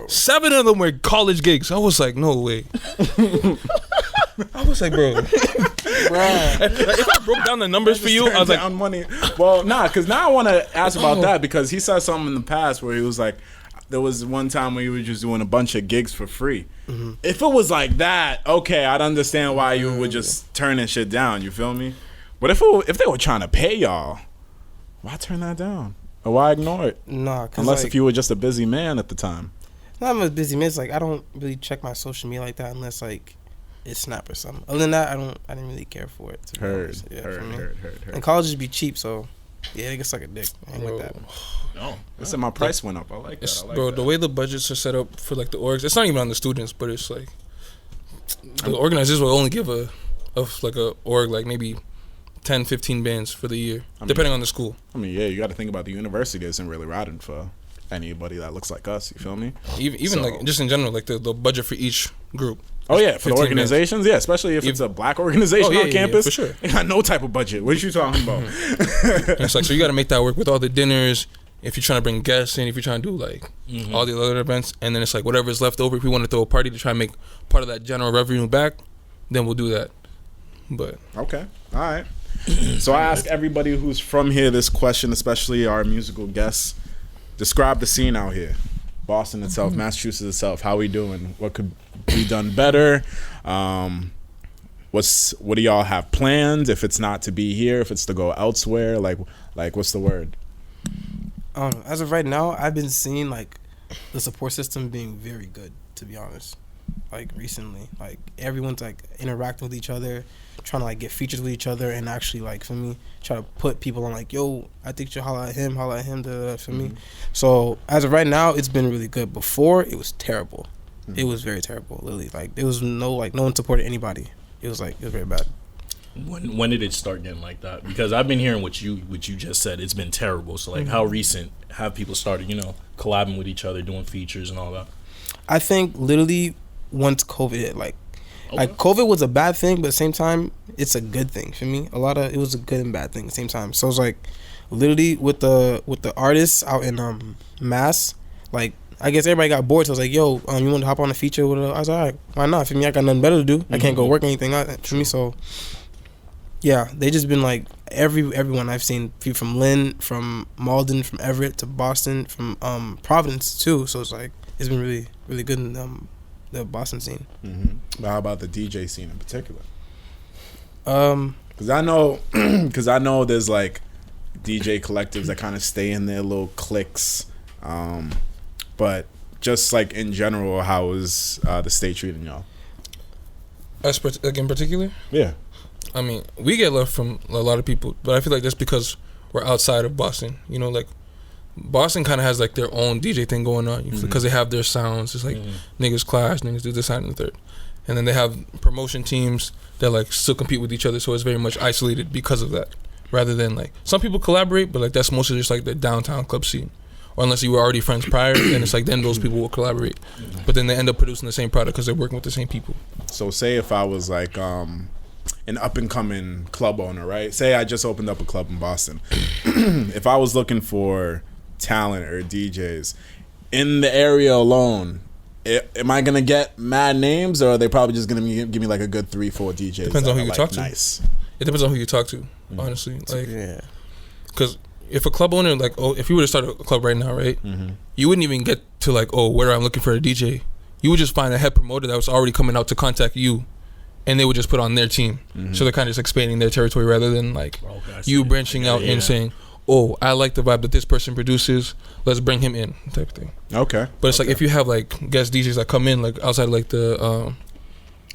S3: 7 of them were college gigs. I was like, no way. I was like, bro. If I broke down the numbers for you, I was like,
S2: down money. Well, because now I want to ask about that because he said something in the past where he was like, there was one time where you were just doing a bunch of gigs for free. If it was like that, okay, I'd understand why you would just turning shit down. You feel me? But if they were trying to pay y'all, why turn that down? Or why ignore it?
S4: nah, cause
S2: Unless
S4: like,
S2: if you were just a busy man at the time.
S4: not I'm a busy man. It's like I don't really check my social media like that unless like it's Snap or something. Other than that, I didn't really care for it. To be honest. Yeah, for me.
S2: Heard.
S4: And colleges be cheap, so yeah, they can suck a dick. I ain't
S3: bro,
S4: with that.
S5: No.
S2: Listen, my price went up. I like that. I like
S3: bro,
S2: that.
S3: the way the budgets are set up for like the orgs, it's not even on the students, but it's like the organizers will only give a org like maybe 10, 15 bands for the year, depending on the school.
S2: I mean, yeah, you got to think about the university isn't really routed for anybody that looks like us. You feel me?
S3: Even like just in general, like the budget for each group.
S2: Oh yeah, for the
S3: 15
S2: organizations, yeah, especially if it's a black organization on campus.
S3: for sure.
S2: They got no type of budget. What are you talking about?
S3: And it's like, so you got to make that work with all the dinners. If you're trying to bring guests in, if you're trying to do like all the other events, and then it's like whatever is left over. If we want to throw a party to try and make part of that general revenue back, then we'll do that. But
S2: Okay, all right. So I ask everybody who's from here this question, especially our musical guests. Describe the scene out here. Boston itself, Massachusetts itself. How we doing? What could be done better? what do y'all have planned? If it's not to be here, if it's to go elsewhere, like what's the word?
S4: As of right now, I've been seeing like the support system being very good, to be honest. Like recently, like everyone's like interacting with each other, trying to like get features with each other, and actually like for me, try to put people on like, yo, I think you should holla at him, for me. So as of right now, it's been really good. Before it was terrible. It was very terrible, literally. Like there was no one supported anybody. It was very bad.
S5: When did it start getting like that? Because I've been hearing what you just said. It's been terrible. So like, how recent have people started, collabing with each other, doing features and all that?
S4: I think literally once COVID hit, like COVID was a bad thing, but at the same time, it's a good thing for me. It was a good and bad thing at the same time. So it's like literally with the artists out in Mass, like I guess everybody got bored. So I was like, yo, you want to hop on a feature with I was like, all right, why not? For me, I got nothing better to do. I can't go work or anything for me. So yeah, they just been like everyone I've seen, people from Lynn, from Malden, from Everett to Boston, from Providence too. So it's like it's been really, really good in the Boston scene.
S2: But how about the DJ scene in particular? Because I know there's like DJ collectives that kind of stay in their little cliques. But just like in general, how is the state treating y'all?
S3: Like in particular?
S2: Yeah.
S3: I mean, we get love from a lot of people, but I feel like that's because we're outside of Boston. Like Boston kind of has like their own DJ thing going on because they have their sounds. It's like niggas clash, niggas do this, that, and the third. And then they have promotion teams that like still compete with each other, so it's very much isolated because of that. Rather than like, some people collaborate, but like that's mostly just like the downtown club scene. Or unless you were already friends prior, then it's like then those people will collaborate. But then they end up producing the same product because they're working with the same people.
S2: So say if I was like an up-and-coming club owner, right? Say I just opened up a club in Boston. If I was looking for talent or DJs in the area alone, am I gonna get mad names, or are they probably just gonna give me like a good 3-4 DJs?
S3: Depends on who you talk to.
S2: Nice.
S3: It depends on who you talk to, honestly. Like, yeah, because if a club owner, like, if you were to start a club right now, right, you wouldn't even get to like, where I'm looking for a DJ. You would just find a head promoter that was already coming out to contact you, and they would just put on their team. So they're kind of just expanding their territory rather than like you branching out and saying, I like the vibe that this person produces, let's bring him in, type of thing. Okay. But it's like if you have like guest DJs that come in like outside like the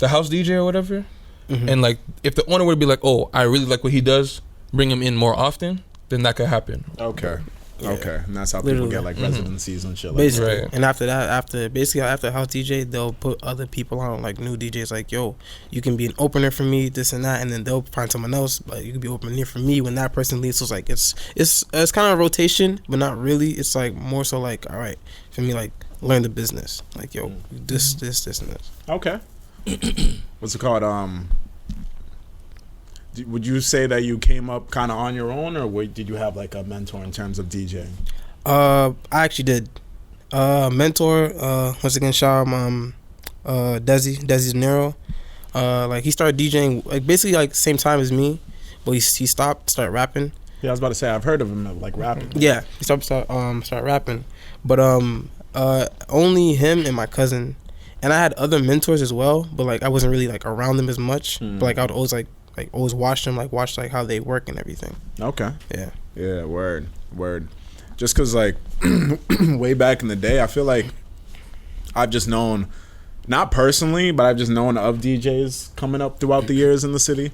S3: house DJ or whatever, and like if the owner would be like, I really like what he does, bring him in more often, then that could happen.
S2: Okay. Yeah. Okay, and that's how people get like residencies and shit like
S4: basically.
S2: that.
S4: Right. And after that, after house DJ, they'll put other people on, like new DJs, like, yo, you can be an opener for me, this and that, and then they'll find someone else, but you can be opening for me when that person leaves. So it's like it's kind of a rotation, but not really. It's like more so like, all right, for me, like learn the business, like, yo, this and this.
S2: Okay. What's it called? Would you say that you came up kind of on your own, or did you have like a mentor in terms of DJing?
S4: I actually did. Mentor, once again, shout out Desi Nero. Like he started DJing like basically like same time as me, but he started rapping.
S2: Yeah, I was about to say I've heard of him like rapping.
S4: Yeah, he started rapping, but only him and my cousin, and I had other mentors as well, but like I wasn't really like around them as much. But like I would always always watch them, watch how they work and everything.
S2: Okay.
S4: Yeah.
S2: Yeah. Word. Just because like way back in the day, I feel like I've just known, not personally, but I've just known of DJs coming up throughout the years in the city.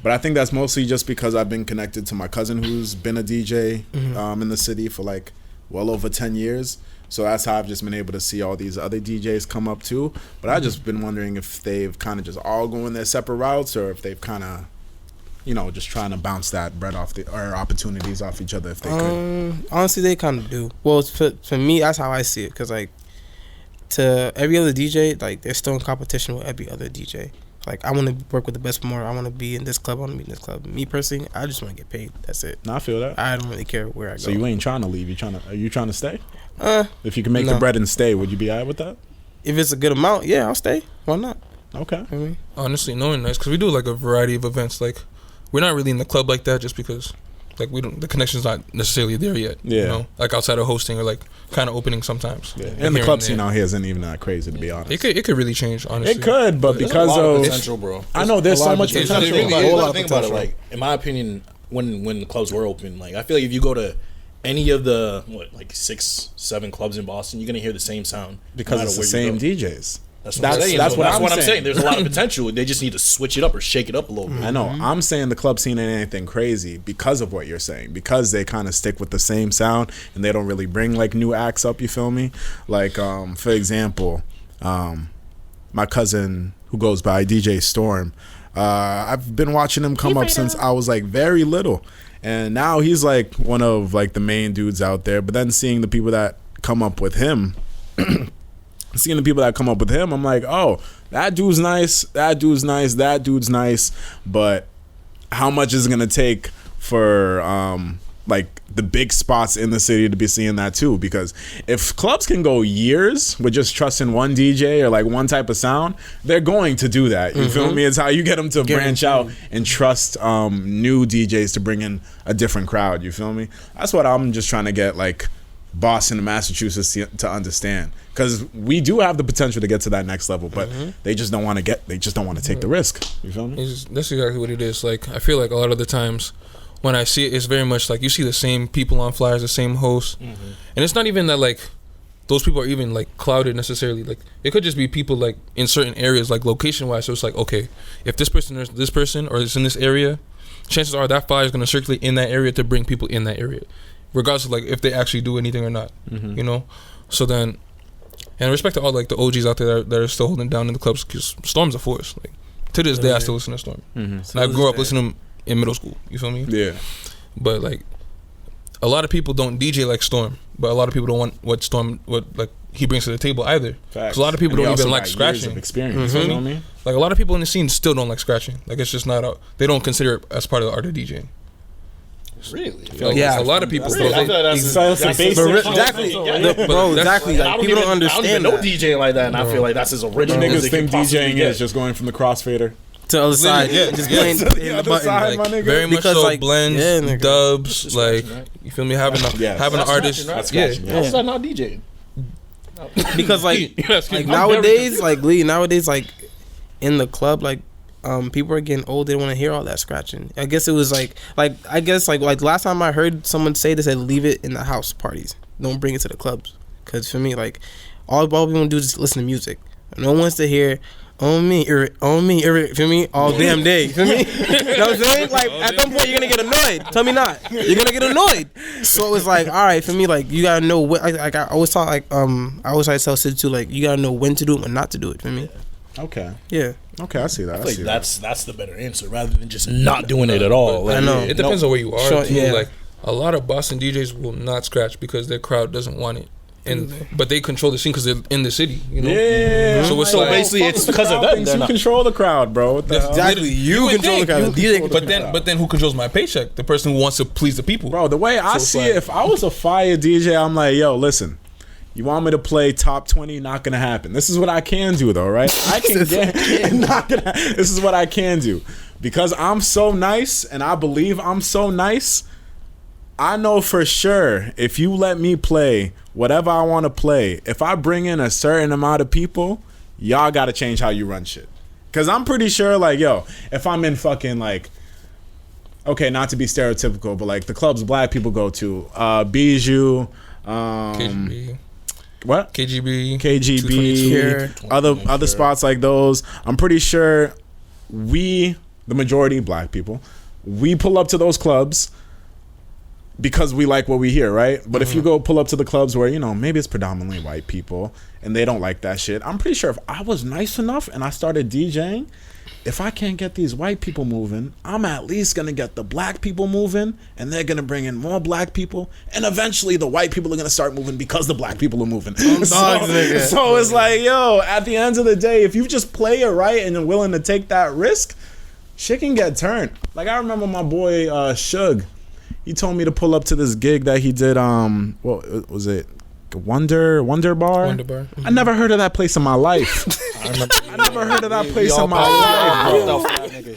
S2: But I think that's mostly just because I've been connected to my cousin who's been a DJ in the city for like well over 10 years. So that's how I've just been able to see all these other DJs come up too. But I've just been wondering if they've kind of just all going their separate routes, or if they've kind of, just trying to bounce that bread off or opportunities off each other if they could.
S4: Honestly, they kind of do. Well, for me, that's how I see it. Because like to every other DJ, like they're still in competition with every other DJ. Like I want to work with the best promoter. I want to be in this club. I want to be in this club. Me personally, I just want to get paid. That's it.
S2: No, I feel that.
S4: I don't really care where I go.
S2: So you ain't trying to leave. Are you trying to stay? If you can make the bread and stay, would you be alright with that?
S4: If it's a good amount, yeah, I'll stay. Why not?
S2: Okay.
S3: Honestly, knowing nice because we do like a variety of events. Like we're not really in the club like that just because like we don't, the connection's not necessarily there yet.
S2: Yeah.
S3: You know, like outside of hosting or like kind of opening sometimes.
S2: Yeah.
S3: Like
S2: And the
S3: here
S2: club
S3: there.
S2: scene out here isn't even that crazy, to be honest.
S3: It could really change, honestly.
S2: It could, but
S5: There's
S2: because
S5: a lot of
S2: of
S5: potential, bro.
S2: I know there's
S4: a lot
S2: so
S4: of
S2: much
S3: potential.
S2: potential.
S3: It's really-
S5: You
S4: lot
S5: gotta
S4: of
S5: think about it.
S4: potential.
S5: Like, in my opinion, when the clubs were open, like, I feel like if you go to any of the 6-7 clubs in Boston, you're gonna hear the same sound
S2: Because
S5: no
S2: it's
S5: matter
S2: the
S5: where you
S2: same
S5: go.
S2: DJs.
S5: That's what I'm saying. There's a lot of potential. They just need to switch it up or shake it up a little bit.
S2: I know. I'm saying the club scene ain't anything crazy because of what you're saying. Because they kind of stick with the same sound and they don't really bring like new acts up. You feel me? Like for example, my cousin who goes by DJ Storm. I've been watching him come up since I was like very little, and now he's like one of like the main dudes out there. But then seeing the people that come up with him. Seeing the people that come up with him, I'm like, oh, that dude's nice, that dude's nice, that dude's nice, but how much is it gonna take for like the big spots in the city to be seeing that too? Because if clubs can go years with just trusting one DJ or like one type of sound, they're going to do that. You feel me? It's how you get them to branch out and trust new DJs to bring in a different crowd. You feel me? That's what I'm just trying to get like Boston and Massachusetts to understand, because we do have the potential to get to that next level, but they just don't want to take the risk. You feel me?
S3: That's exactly what it is. Like, I feel like a lot of the times when I see it, it's very much like you see the same people on flyers, the same hosts, and it's not even that like those people are even like clouded necessarily. Like, it could just be people like in certain areas, like location wise. So it's like, okay, if this person or this person or is in this area, chances are that flyer is going to circulate in that area to bring people in that area, regardless of like if they actually do anything or not. You know. So then, and respect to all like the OGs out there that are still holding down in the clubs, because Storm's a force. Like, to this day, I still listen to Storm, and I grew up listening to him in middle school. You feel me?
S2: Yeah.
S3: But like, a lot of people don't DJ like Storm, but a lot of people don't want what like he brings to the table either. Because a lot of people don't even like scratching.
S2: Experience, you know what I mean?
S3: Like, a lot of people in the scene still don't like scratching. Like, it's just not they don't consider it as part of the art of DJing.
S5: Really?
S3: Like,
S4: Yeah.
S3: a lot of people.
S5: I feel like that's
S2: basic.
S4: Exactly. Bro, exactly. Like, people don't
S5: I don't
S4: understand
S5: even know
S4: that.
S5: DJing like that, and I feel like that's as original
S2: Niggas
S5: as it
S2: think
S5: can possibly
S2: DJing
S5: get.
S2: is just going from the crossfader
S4: To the other side, just playing
S2: To the
S4: hitting the
S2: other
S4: button.
S2: side,
S4: Like,
S2: my nigga.
S3: Very much
S4: Because,
S3: so
S4: like,
S3: blends,
S4: yeah, nigga.
S3: dubs, like,
S5: scratching, right?
S3: you feel me? Having
S2: Yes.
S3: an artist,
S5: That's
S2: scratching,
S3: yeah.
S5: How's that not DJing?
S4: because like
S3: Yes,
S4: like
S3: I'm
S4: nowadays, like Lee, nowadays, like in the club, like people are getting old. They don't want to hear all that scratching. I guess it was like I guess like last time I heard someone say this, they said leave it in the house parties. Don't bring it to the clubs. Because for me, like all we want to do is just listen to music. No one wants to hear on me, feel me, all damn day, feel me? You know what I'm saying? Like at some point you're gonna get annoyed. Tell me not. You're gonna get annoyed. So it's like, all right, for me, like you gotta know what. Like I always talk, like I always try to tell Syd too, like you gotta know when to do it and not to do it. For me,
S2: Okay.
S4: yeah.
S2: Okay, I see that.
S5: I feel like that's the better answer rather than just not doing it at all.
S4: I know.
S3: It depends on where you are.
S4: Sure,
S3: too.
S4: yeah.
S3: Like, a lot of Boston DJs will not scratch because their crowd doesn't want it, but they control the scene because they're in the city. You know.
S2: Yeah.
S3: So it's
S5: So
S3: like,
S5: basically, it's because of them.
S2: You control the crowd, bro. What the hell?
S4: Exactly. You
S3: would
S4: control the
S3: think,
S4: crowd.
S3: you-
S4: DJ control
S3: but then who controls my paycheck? The person who wants to please the people.
S2: Bro, the way I
S3: it's
S2: see
S3: like-
S2: it, if I was a fire DJ, I'm like, yo, listen. You want me to play top 20? Not gonna happen. This is what I can do, though, right? I can get. Not gonna. This is what I can do, because I'm so nice, and I believe I'm so nice. I know for sure if you let me play whatever I want to play, if I bring in a certain amount of people, y'all got to change how you run shit. Because I'm pretty sure, like, yo, if I'm in fucking like, okay, not to be stereotypical, but like the clubs black people go to, Bijou,
S3: KGB,
S2: what?
S3: KGB,
S2: KGB, other spots like those. I'm pretty sure the majority black people, we pull up to those clubs because we like what we hear, right? But if you go pull up to the clubs where, you know, maybe it's predominantly white people and they don't like that shit, I'm pretty sure if I was nice enough and I started DJing, if I can't get these white people moving, I'm at least gonna get the black people moving, and they're gonna bring in more black people, and eventually the white people are gonna start moving because the black people are moving. So it's like, yo, at the end of the day, if you just play it right and you're willing to take that risk, shit can get turned. Like, I remember my boy Suge, he told me to pull up to this gig that he did, what was it? Wonder Bar?
S3: Wonder Bar.
S2: I never heard of that place in my life. I never heard of that place in my life,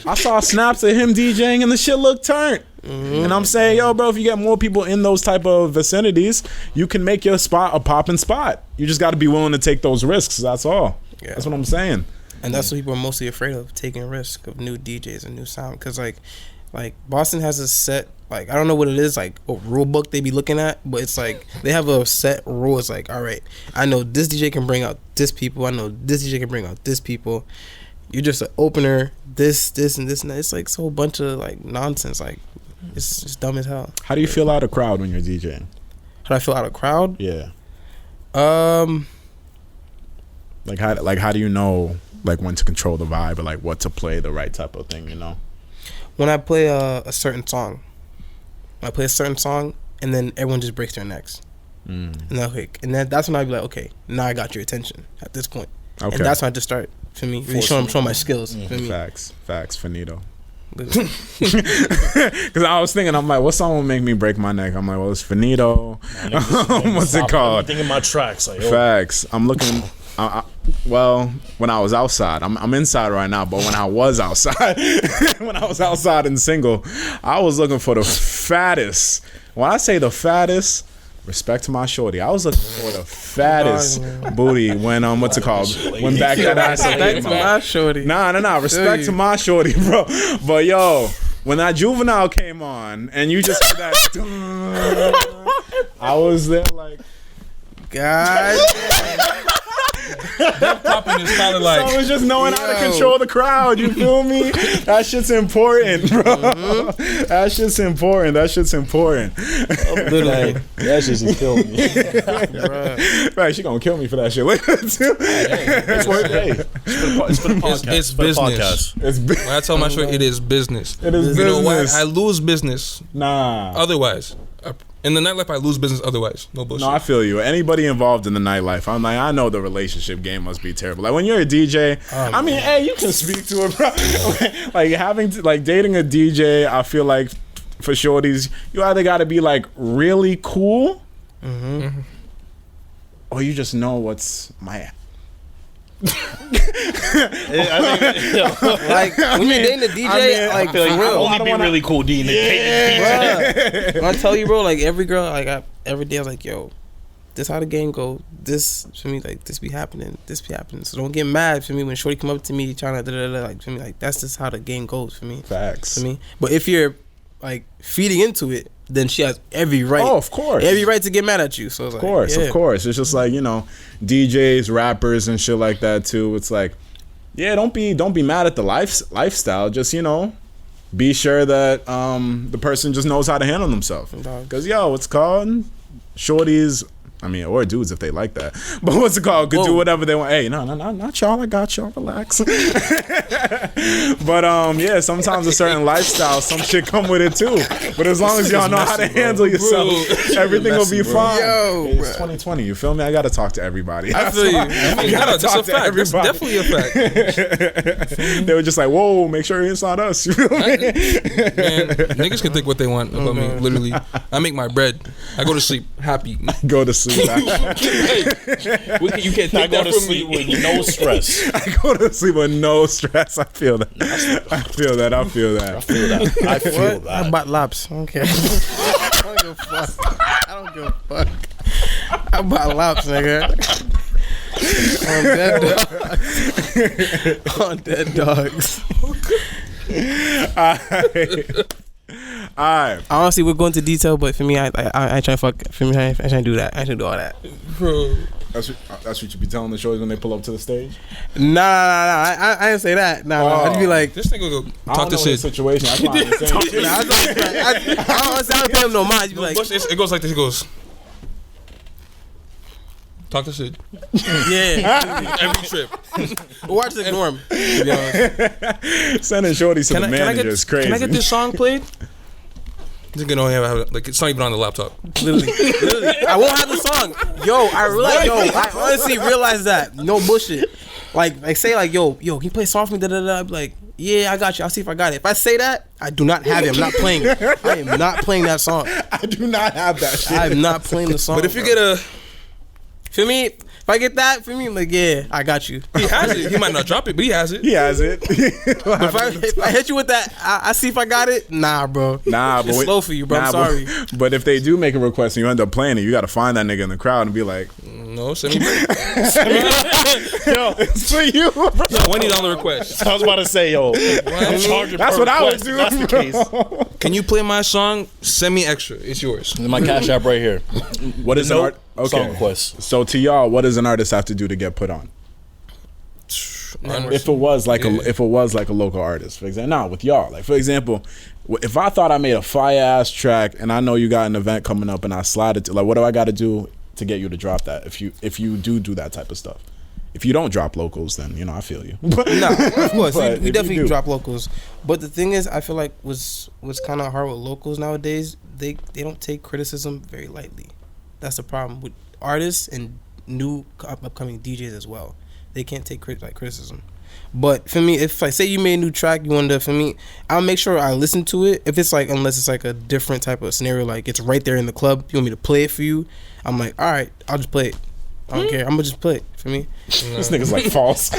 S2: bro. I saw snaps of him DJing and the shit looked turned. And I'm saying, yo, bro, if you get more people in those type of vicinities, you can make your spot a popping spot. You just got to be willing to take those risks. That's all. Yeah. That's what I'm saying.
S4: And that's what people are mostly afraid of, taking risk of new DJs and new sound. Because, like Boston has a set, like, I don't know what it is, like, a rule book they be looking at, but it's like, they have a set rule. It's like, all right, I know this DJ can bring out this people. I know this DJ can bring out this people. You're just an opener, this, and this, and that. It's like, so a bunch of, like, nonsense. Like, it's just dumb as hell.
S2: How do you feel out of crowd when you're DJing?
S4: How do I feel out of crowd?
S2: Yeah. Like, how do you know, like, when to control the vibe or, like, what to play, the right type of thing, you know?
S4: When I play a certain song. I play a certain song, and then everyone just breaks their necks. And then that's when I be like, okay, now I got your attention at this point. Okay. And that's when I just start, for me, really showing my skills. For me.
S2: Facts, finito. Because I was thinking, I'm like, what song will make me break my neck? I'm like, well, it's finito. What's it called?
S5: I'm thinking my tracks. Like,
S2: facts. I'm looking. Well, when I was outside, I'm inside right now, but when I was outside, and single, I was looking for the fattest. When I say the fattest, respect to my shorty, I was looking for the fattest booty when what's it called? When back that ass up.
S4: Respect to my shorty.
S2: Nah. Respect to my shorty, bro. But yo, when that Juvenile came on and you just did that, I was there like,
S4: God.
S3: That popping is kind of like.
S2: So it's just knowing how to control the crowd. You feel me? That shit's important, bro. That shit's important.
S5: That shit's just killing me.
S2: Right, she gonna kill me for that shit later too.
S5: It's for the podcast.
S3: It's business. When I tell my short, it is business.
S2: It is business.
S3: You know why? I lose business.
S2: Nah.
S3: Otherwise. In the nightlife, I lose business otherwise. No bullshit.
S2: No, I feel you. Anybody involved in the nightlife, I'm like, I know the relationship game must be terrible. Like when you're a DJ, I mean, hey, you can speak to it, bro. Like dating a DJ, I feel like for shorties, you either got to be like really cool, or you just know what's my.
S4: Like when you're dating a DJ, like for real,
S5: only be really cool dating a DJ.
S4: When I tell you, bro, like every girl, like every day, I was like, yo, this how the game go. This for me, like this be happening. So don't get mad for me when shorty come up to me trying to like for me, like that's just how the game goes for me.
S2: Facts
S4: for me. But if you're like feeding into it, then she has every right.
S2: Oh, of course.
S4: Every right to get mad at you. So it's
S2: of course. It's just like, you know, DJs, rappers and shit like that too. It's like, yeah, don't be mad at the lifestyle. Just, you know, be sure that the person just knows how to handle themselves. Because, yo, what's called? Shorties, I mean, or dudes if they like that. But what's it called? Could do whatever they want. Hey, no, not y'all. I got y'all. Relax. But yeah, sometimes a certain lifestyle, some shit come with it too. But as long as y'all know how to handle yourself, everything will be fine.
S4: Yo,
S2: it's 2020. You feel me? I gotta talk to everybody.
S3: I feel you. I gotta talk to everybody. That's definitely a fact.
S2: They were just like, whoa, make sure it's not us. You feel me?
S3: Man, niggas can think what they want about me. Literally, I make my bread. I go to sleep happy.
S2: Go to sleep.
S5: You can't not go to sleep with no stress.
S2: I go to sleep with no stress. I feel that. I feel that.
S4: I bought laps. Okay. I don't give a fuck. I bought laps, nigga. On dead dogs.
S2: Alright.
S4: Honestly, we're going into detail, but for me, I try to fuck. For me, I try to do that. I try to do all that.
S3: Bro.
S2: That's what you be telling the shorties when they pull up to the stage?
S4: Nah. I didn't say that. Nah. I'd be like,
S3: this nigga go talk to Syd.
S2: Situation. I
S4: don't pay him no mind. Be like,
S3: it goes like this. It goes. Talk to Syd.
S4: Yeah.
S3: Every trip.
S4: Watch the norm. To be honest.
S2: Sending shorties to the manager is crazy.
S4: Can I get this song played?
S3: Like it's not even on the laptop.
S4: Literally. I won't have the song. I honestly realized that. No bullshit. Like say like yo, can you play a song for me? I'd be like, yeah, I got you. I'll see if I got it. If I say that, I do not have it. I'm not playing it. I am not playing that song.
S2: I do not have that shit.
S4: I am not playing the song.
S3: But if you get a
S4: For me, If I get that for me, like, yeah, I got you.
S3: He has it. He might not drop it, but he has it.
S2: He has it.
S4: If I hit you with that, I see if I got it. Nah, bro.
S2: Nah, but
S4: it's slow for you, bro. I'm sorry.
S2: But if they do make a request and you end up playing it, you got to find that nigga in the crowd and be like,
S3: No, send me.
S5: Yo,
S2: it's for you, bro.
S3: $20 request.
S5: I was about to say, yo,
S2: That's what I would do.
S5: That's the case.
S3: Can you play my song? Send me extra. It's yours.
S5: My Cash App right here.
S2: What is an art?
S5: Song request.
S2: So to y'all, what does an artist have to do to get put on? If it was like a local artist, for example, with y'all, like for example, if I thought I made a fire ass track and I know you got an event coming up and I slide it to, like, what do I got to do to get you to drop that? If you do that type of stuff. If you don't drop locals, then I feel you.
S4: No, of course we definitely
S2: do.
S4: drop locals. But the thing is, I feel like what's kind of hard with locals nowadays, they don't take criticism very lightly. That's the problem with artists and new upcoming DJs as well. They can't take criticism. But for me, if I say you made a new track, you want to, for me, I'll make sure I listen to it. If it's like, unless it's like a different type of scenario, like it's right there in the club, you want me to play it for you, I'm like, all right, I'll just play it. I don't care. I'm gonna just play it for me.
S2: This nigga's like false.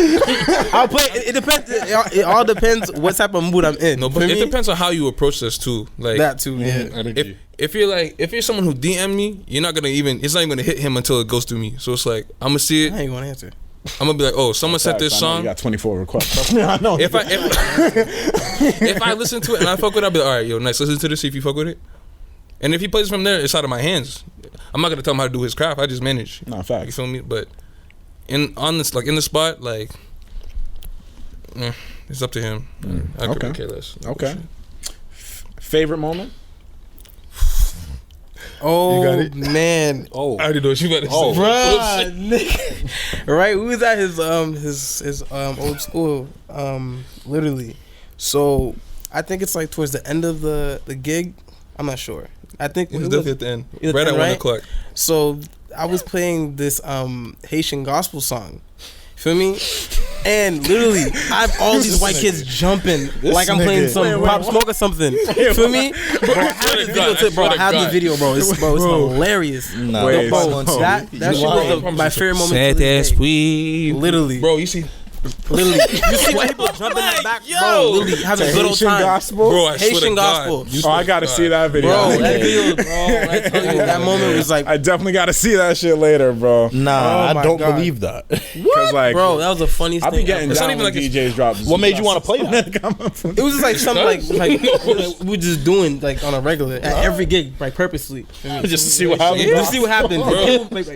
S4: I'll play it. It depends. It all depends what type of mood I'm in.
S3: No, but it depends on how you approach this too. Like
S4: that too. Yeah.
S3: If you're someone who DM me, you're not gonna even. It's not even gonna hit him until it goes through me. So it's like I'm gonna see it.
S4: I ain't gonna answer.
S3: I'm gonna be like, oh, someone sent this song.
S2: You got 24 requests. I know.
S3: If I listen to it and I fuck with it, I'll be like, all right, yo, nice. Listen to this. See if you fuck with it. And if he plays from there, it's out of my hands. I'm not gonna tell him how to do his craft. I just manage.
S2: No, facts.
S3: You feel me? But in the spot, like, it's up to him. I couldn't care less.
S2: Okay. Favorite moment?
S4: Oh, man.
S5: Oh,
S3: I already know what you better say.
S4: Bruh, nigga. Right, we was at his old school, literally. So I think it's like towards the end of the gig. I'm not sure. I think
S3: It was definitely at the end. Right at 1 o'clock.
S4: So I was playing this Haitian gospel song. Feel me? And literally, I have all these white kids jumping like I'm playing some Pop Smoke or something. Feel me? Bro, I have the video tip, bro. I have the video, bro. It's hilarious.
S5: Nah,
S4: Bro, that shit was my favorite moment. Literally.
S3: Bro, you see.
S4: Literally, you see white people jumping in the back, bro. Literally having a good old time.
S2: Gospel?
S3: Bro, I swear
S4: Haitian
S3: to
S4: gospel.
S3: God.
S2: I gotta see that video.
S4: Bro, that video, bro. I tell you, that moment was like,
S2: I definitely gotta see that shit later, bro.
S5: Nah,
S4: Oh
S5: I don't
S4: my God.
S5: believe that.
S2: Cause like,
S4: bro, that was the funniest
S2: I
S4: thing.
S2: be getting
S3: It's not
S2: down
S3: even
S2: when
S3: like
S2: DJs drop.
S5: What made you want to play that?
S4: It was just like something like we just doing like on a regular at every gig, like purposely,
S5: Just to see what happens.
S4: just to see what happened.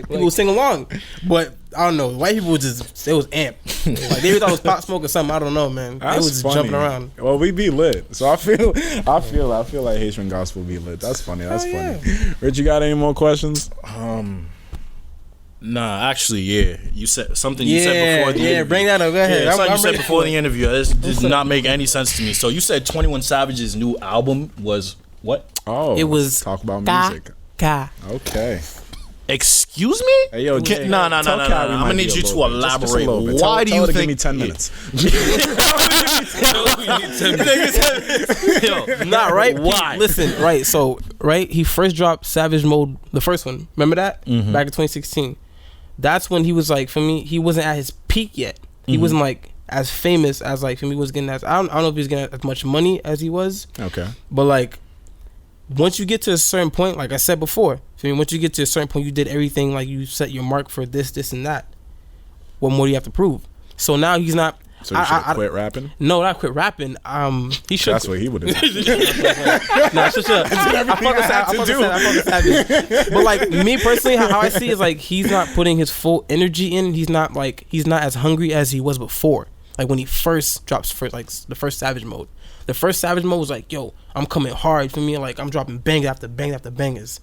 S4: People sing along, but I don't know. White people was amped. Like they thought it was Pop Smoke or something. I don't know, man. They was just jumping around.
S2: Well, we be lit, so I feel like Haitian gospel be lit. That's funny. That's funny. Rich, you got any more questions?
S5: Nah, actually, yeah. You said something you said before the interview.
S4: Bring that up. Go ahead.
S5: Yeah, something you
S4: I'm
S5: said
S4: ready
S5: before
S4: for
S5: the
S4: it.
S5: interview. This did not make any sense to me. So you said 21 Savage's new album was what?
S2: Oh,
S4: It was
S2: talk about music. Okay.
S5: Excuse me?
S2: Hey, yo,
S5: No. I'm gonna need you to elaborate. Why do you think?
S2: Give me 10 minutes.
S4: Nah, right?
S5: Why?
S4: Listen, right. So, right, he first dropped Savage Mode, the first one. Remember that? Back in 2016. That's when he was like, for me, he wasn't at his peak yet. He wasn't like as famous as like, for me, was getting as, I don't know if he was getting as much money as he was.
S2: Okay.
S4: But like, once you get to a certain point, like I said before, I mean, once you get to a certain point, you did everything, like you set your mark for this, and that. What more do you have to prove? So now he's not.
S2: So you should quit rapping?
S4: No, not quit rapping. He should.
S2: That's what he would have done.
S4: Nah, shut up. I fucking Savage. But like me personally, how I see it is like he's not putting his full energy in. He's not as hungry as he was before. Like when he first drops the first Savage Mode. The first Savage Mode was like, yo, I'm coming hard for me. Like I'm dropping bang after bang after bangers.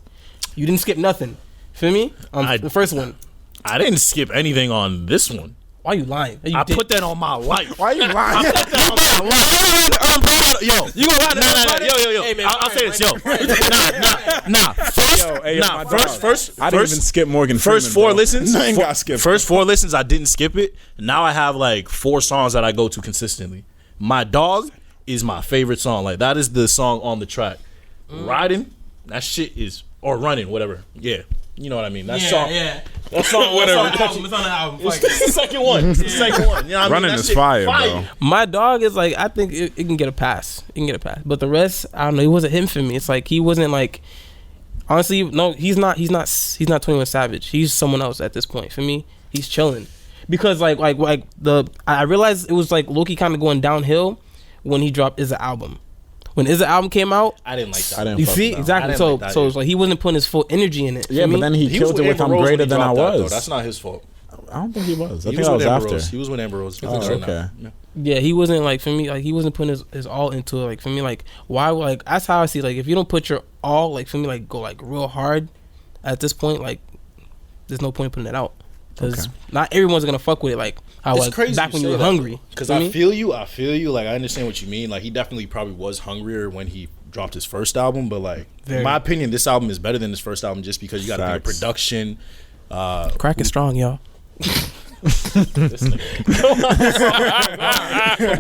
S4: You didn't skip nothing. Feel me? The first one.
S5: I didn't skip anything on this one.
S4: Why you lying?
S5: I put that on my life.
S2: Why you lying?
S5: I put that on my life. Yo,
S4: You gonna lie to that?
S5: yo.
S4: Hey, man,
S5: I'll say this, yo. Nah. First,
S2: I didn't even skip Morgan Freeman.
S5: First four listens.
S2: I ain't got skipped.
S5: First 4 listens, I didn't skip it. Now I have like 4 songs that I go to consistently. My Dog is my favorite song. Like that is the song on the track. Riding, that shit is, or Running, whatever. Yeah. You know what I mean? That song.
S4: Yeah.
S5: That song,
S3: Whatever.
S5: It's
S4: It's on the album.
S5: It's the second one. It's the second one. You know what I mean?
S2: Running
S5: That
S2: is
S5: shit
S2: fire, bro.
S4: My dog is like, I think it can get a pass. It can get a pass. But the rest, I don't know. It wasn't him for me. It's like he wasn't like. Honestly, no, he's not 21 Savage. He's someone else at this point. For me, he's chilling. Because I realized it was like Loki kind of going downhill when he dropped Is album. When Is album came out,
S5: I didn't like that.
S2: I didn't
S4: you
S2: fuck
S4: see
S2: with that.
S4: exactly.
S5: I didn't
S4: So
S5: like that
S4: so it's like he wasn't putting his full energy in it.
S2: Yeah,
S4: Feel
S2: but
S4: me?
S2: then he killed it with I'm
S5: Amber Rose
S2: greater
S5: when he
S2: than I
S5: dropped that, though.
S2: was.
S5: That's not his fault.
S2: I don't think he was. I
S5: He
S2: think that was
S5: with Amber
S2: after.
S5: Rose. He was with Amber Rose.
S2: Oh, okay.
S4: Yeah, he wasn't like for me. Like he wasn't putting his all into it. Like for me, like why? Like that's how I see. Like if you don't put your all, like for me, like go like real hard. At this point, like there's no point in putting it out because not everyone's gonna fuck with it. Like I
S5: It's
S4: was
S5: crazy
S4: back when
S5: you
S4: you
S5: say
S4: were
S5: that,
S4: hungry.
S5: Because I feel you. Like I understand what you mean. Like he definitely probably was hungrier when he dropped his first album. But like in my opinion, this album is better than his first album just because you got to think of production.
S4: Crack is strong, y'all.
S5: This nigga.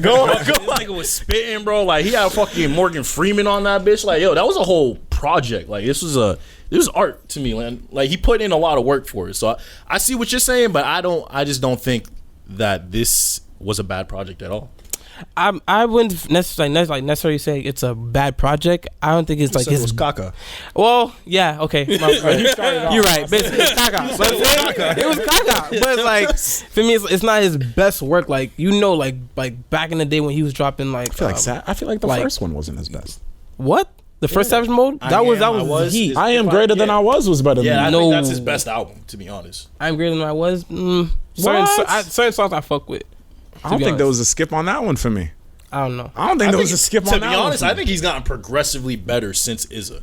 S5: Go on. This nigga was spitting, bro. Like he had fucking Morgan Freeman on that bitch. Like yo, that was a whole project. Like this was art to me, man. Like he put in a lot of work for it. So I see what you're saying, but I just don't think that this was a bad project at all.
S4: I wouldn't necessarily say it's a bad project. I don't think it's like
S5: It
S4: his
S5: was caca.
S4: Well, yeah, okay. You're right. Basically, it's caca. But it was caca. But like for me, it's not his best work. Like like back in the day when he was dropping like.
S2: I feel like the first one wasn't his best.
S4: What? The first Savage Mode? That was heat.
S2: I Am Greater Than I Was better than
S5: I
S2: that.
S5: think that's his best album, to be honest.
S4: I Am Greater Than I Was. Certain songs I fuck with.
S2: I don't think there was a skip on that one for me.
S4: I don't know.
S2: I don't think there was a skip on that one.
S5: To be honest, I think he's gotten progressively better since Izza.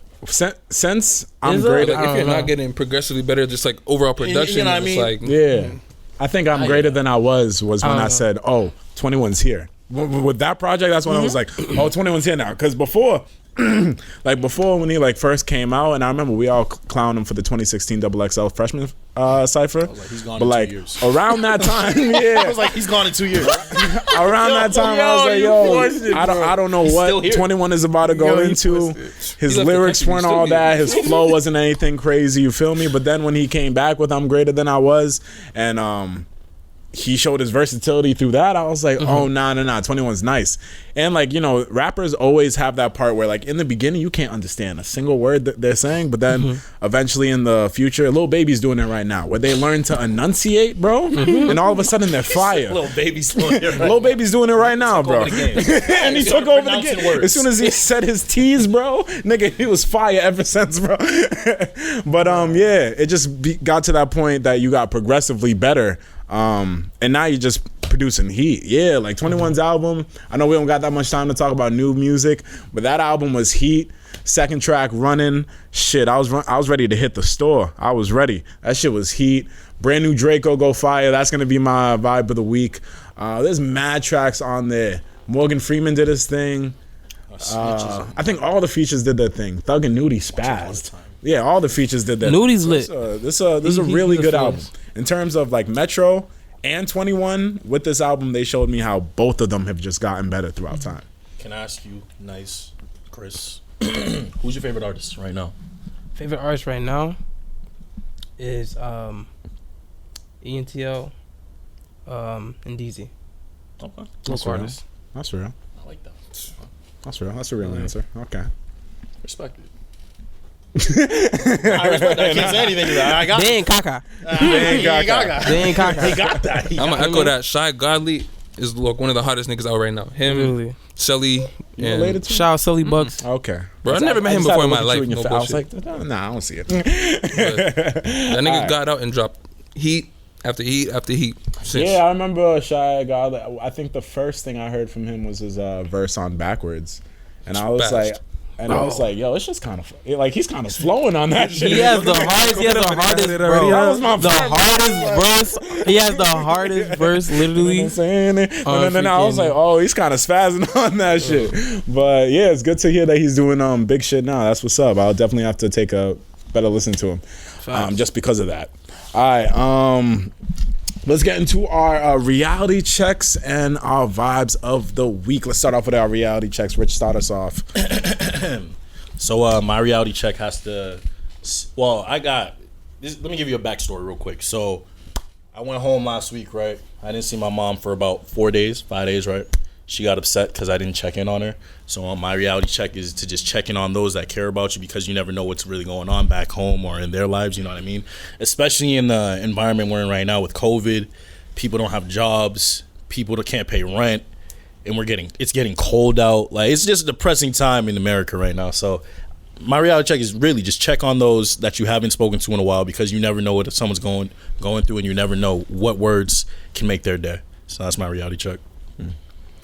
S2: Since I'm
S4: Izza?
S2: greater.
S3: Like, if you're not getting progressively better, just like overall production,
S5: you know what I mean?
S3: it's like
S2: Yeah. I think I'm greater than I was when I said, oh, 21's here. With that project, that's when I was like, oh, 21's here now. Because before when he like first came out, and I remember we all clowned him for the 2016 XXL freshman cipher.
S5: He's gone
S2: but
S5: in
S2: like
S5: 2 years.
S2: around that time, yeah.
S5: I was like, he's gone in 2 years.
S2: Around that time, I was like, yo, I don't know what 21 is about to go into. His lyrics weren't all that. His flow wasn't anything crazy. You feel me? But then when he came back with I'm Greater Than I Was, and he showed his versatility through that, I was like, oh, nah, 21's nice. And like, you know, rappers always have that part where like in the beginning you can't understand a single word that they're saying, but then eventually in the future, Lil Baby's doing it right now, where they learn to enunciate, bro, and all of a sudden they're fire.
S5: Lil Baby's doing it right
S2: Lil Baby's doing it right now, bro. And he took over the game.
S5: Words.
S2: As soon as he said his T's, bro, nigga, he was fire ever since, bro. But yeah, it just got to that point that you got progressively better. And now you're just producing heat. Yeah, like 21's album, I know we don't got that much time to talk about new music, but that album was heat. Second track, Running, shit, I was ready to hit the store. I was ready. That shit was heat. Brand new Draco, Go Fire. That's gonna be my vibe of the week. There's mad tracks on there. Morgan Freeman did his thing. I think all the features did their thing. Thug and Nudie spazzed. Yeah, all the features did that.
S4: Nudie's lit.
S2: This is a really good album. In terms of like Metro and 21, with this album, they showed me how both of them have just gotten better throughout time.
S5: Can I ask you, Nice, Chris, who's your favorite artist right now?
S4: Favorite artist right now is ENTL and DZ.
S5: Okay.
S4: Local artists.
S2: That's real.
S5: I like that.
S2: That's real. That's a real answer. Okay.
S5: Respect it. I respect that. I can't say anything to that. I got
S4: They ain't caca.
S2: They ain't caca.
S4: They ain't caca.
S5: He got that.
S3: I'm gonna echo that. Shy Gawdly is like one of the hottest niggas out right now. Him,
S4: Really?
S3: Shelly,
S2: Related
S3: and
S2: to?
S4: Shout out Sully Bucks.
S2: Okay.
S3: bro, I never met him
S2: just had
S3: before
S2: to
S3: in my
S2: look at you
S3: life.
S2: your
S3: No
S2: I was
S3: bullshit.
S2: like, nah, I don't see it.
S3: That nigga got out and dropped heat after heat after heat. Since.
S2: Yeah, I remember Shy God. I think the first thing I heard from him was his verse on Backwards, and I was like, yo, it's just kind of like he's kind of flowing on that shit.
S4: He has the hardest. He has the hardest, bro.
S2: That was my
S4: The hardest verse. He has the hardest verse, literally.
S2: You know what I'm saying? And then I was like, oh, he's kind of spazzing on that shit. But yeah, it's good to hear that he's doing big shit now. That's what's up. I'll definitely have to take a better listen to him, just because of that. All right, let's get into our reality checks and our vibes of the week. Let's start off with our reality checks. Rich, start us off.
S5: So my reality check has to. Well, this let me give you a backstory real quick. So, I went home last week, right? I didn't see my mom for about 5 days, right? She got upset because I didn't check in on her. So my reality check is to just check in on those that care about you, because you never know what's really going on back home or in their lives, you know what I mean? Especially in the environment we're in right now with COVID. People don't have jobs. People can't pay rent. And it's getting cold out. Like, it's just a depressing time in America right now. So my reality check is really just check on those that you haven't spoken to in a while, because you never know what someone's going through, and you never know what words can make their day. So that's my reality check.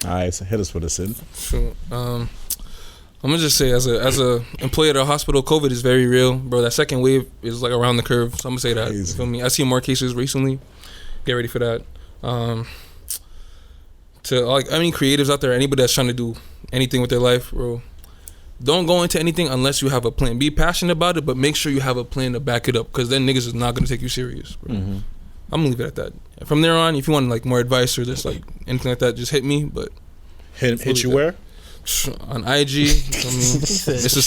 S2: All right, so hit us with a Syd.
S3: Sure. I'm gonna just say, as a employee at a hospital, COVID is very real, bro. That second wave is like around the curve. So I'm gonna say that. You feel me? I see more cases recently. Get ready for that. To like any creatives out there, anybody that's trying to do anything with their life, bro, don't go into anything unless you have a plan. Be passionate about it, but make sure you have a plan to back it up, because then niggas is not gonna take you serious, bro. Mm-hmm. I'm gonna leave it at that. From there on, if you want like more advice or just like anything like that, just hit me. But
S5: hit you where?
S3: On IG. You feel me? This is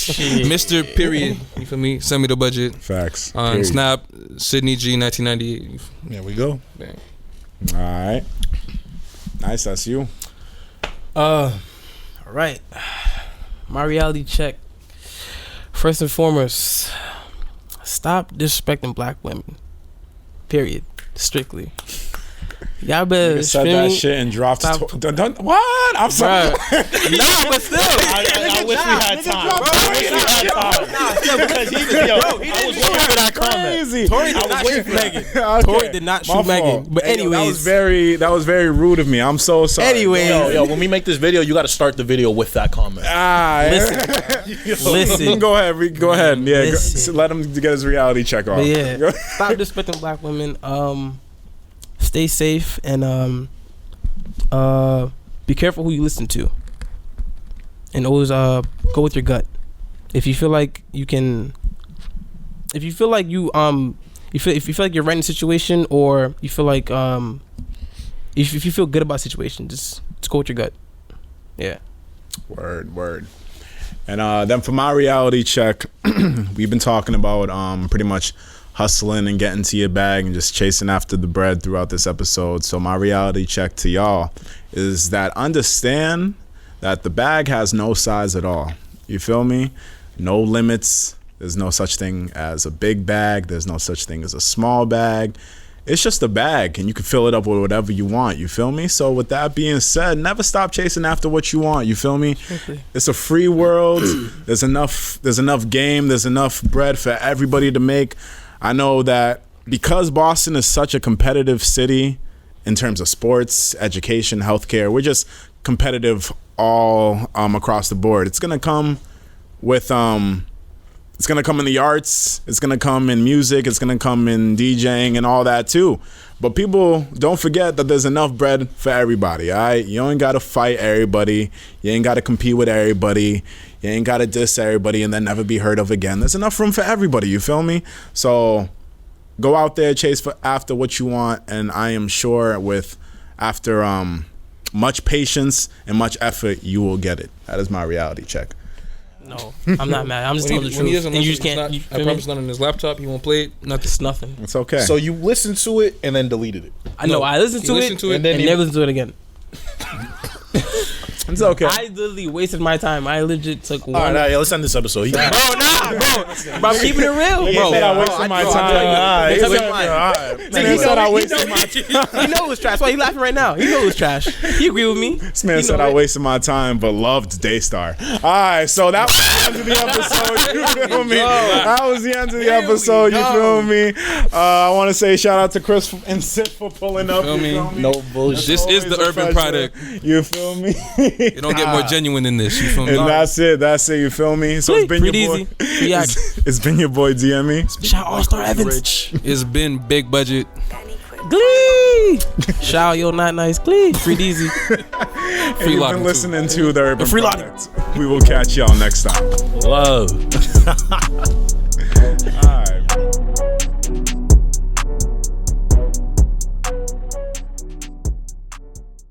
S3: Mr. Period. You feel me? Send me the budget.
S2: Facts.
S3: On
S2: Period.
S3: Snap, Syd Niic 1998.
S5: There we go.
S3: Bang.
S2: All right. Nice. That's you.
S4: All right. My reality check. First and foremost, stop disrespecting black women. Period. Strictly. Y'all better
S2: said that shit and dropped. What? I'm sorry.
S4: Nah, but still.
S5: I wish we had time. Because I was waiting for that comment.
S4: Tory did not shoot Megan. Tory did not shoot Megan. But anyways,
S2: that was very rude of me. I'm so sorry.
S4: Anyway,
S5: yo, when we make this video, you got to start the video with that comment.
S4: Listen.
S2: Go ahead. Yeah, let him get his reality check off.
S4: But yeah, stop disrespecting black women. Stay safe and be careful who you listen to, and always go with your gut. If you feel like you can, if you feel like you if you feel like you're right in a situation, or you feel like if you feel good about a situation, just go with your gut. Yeah.
S2: Word. And then for my reality check, we've been talking about pretty much hustling and getting to your bag and just chasing after the bread throughout this episode. So my reality check to y'all is that understand that the bag has no size at all. You feel me? No limits. There's no such thing as a big bag. There's no such thing as a small bag. It's just a bag, and you can fill it up with whatever you want. You feel me? So with that being said, never stop chasing after what you want. You feel me?
S4: Okay.
S2: It's a free world. There's enough game. There's enough bread for everybody to make. I know that because Boston is such a competitive city in terms of sports, education, healthcare, we're just competitive all across the board. It's gonna come with it's gonna come in the arts, it's gonna come in music, it's gonna come in DJing and all that too. But people don't forget that there's enough bread for everybody. All right, you ain't gotta fight everybody, you ain't gotta compete with everybody. You ain't got to diss everybody and then never be heard of again. There's enough room for everybody, you feel me? So go out there, chase after what you want, and I am sure after much patience and much effort, you will get it. That is my reality check.
S4: No, I'm not mad. I'm just telling the truth. And you just can't.
S3: I promise not on his laptop. He won't play it.
S4: It's nothing.
S2: It's okay.
S5: So you listened to it and then deleted it.
S4: I know. I listened to it and never listened to it again.
S2: It's okay.
S4: I literally wasted my time. I legit took one.
S5: All right, let's end this episode.
S4: Bro, bro. I'm keeping it real, bro.
S2: He said I wasted my time. He said I wasted my time.
S4: He know it was trash. Why you laughing right now? He know it was trash. He agree with me.
S2: This man said I wasted my time, but loved Daystar. All right, so that was the end of the episode. You feel me? That was the end of the episode. You feel me? I want to say shout out to Chris and Syd for pulling up. You feel me?
S5: No bullshit.
S3: This is the urban product.
S2: You feel me?
S3: You don't get more genuine than this. You feel me?
S2: And that's it. You feel me? So it's been your boy. It's been your boy DME.
S4: Shout out All-Star Evans.
S3: Rich. It's been big budget.
S4: Glee. Shout out Yo Not Nice. Glee. Free Deezy.
S2: And you've been listening to the Urban
S4: Free
S2: Product. We will catch y'all next time.
S5: Love.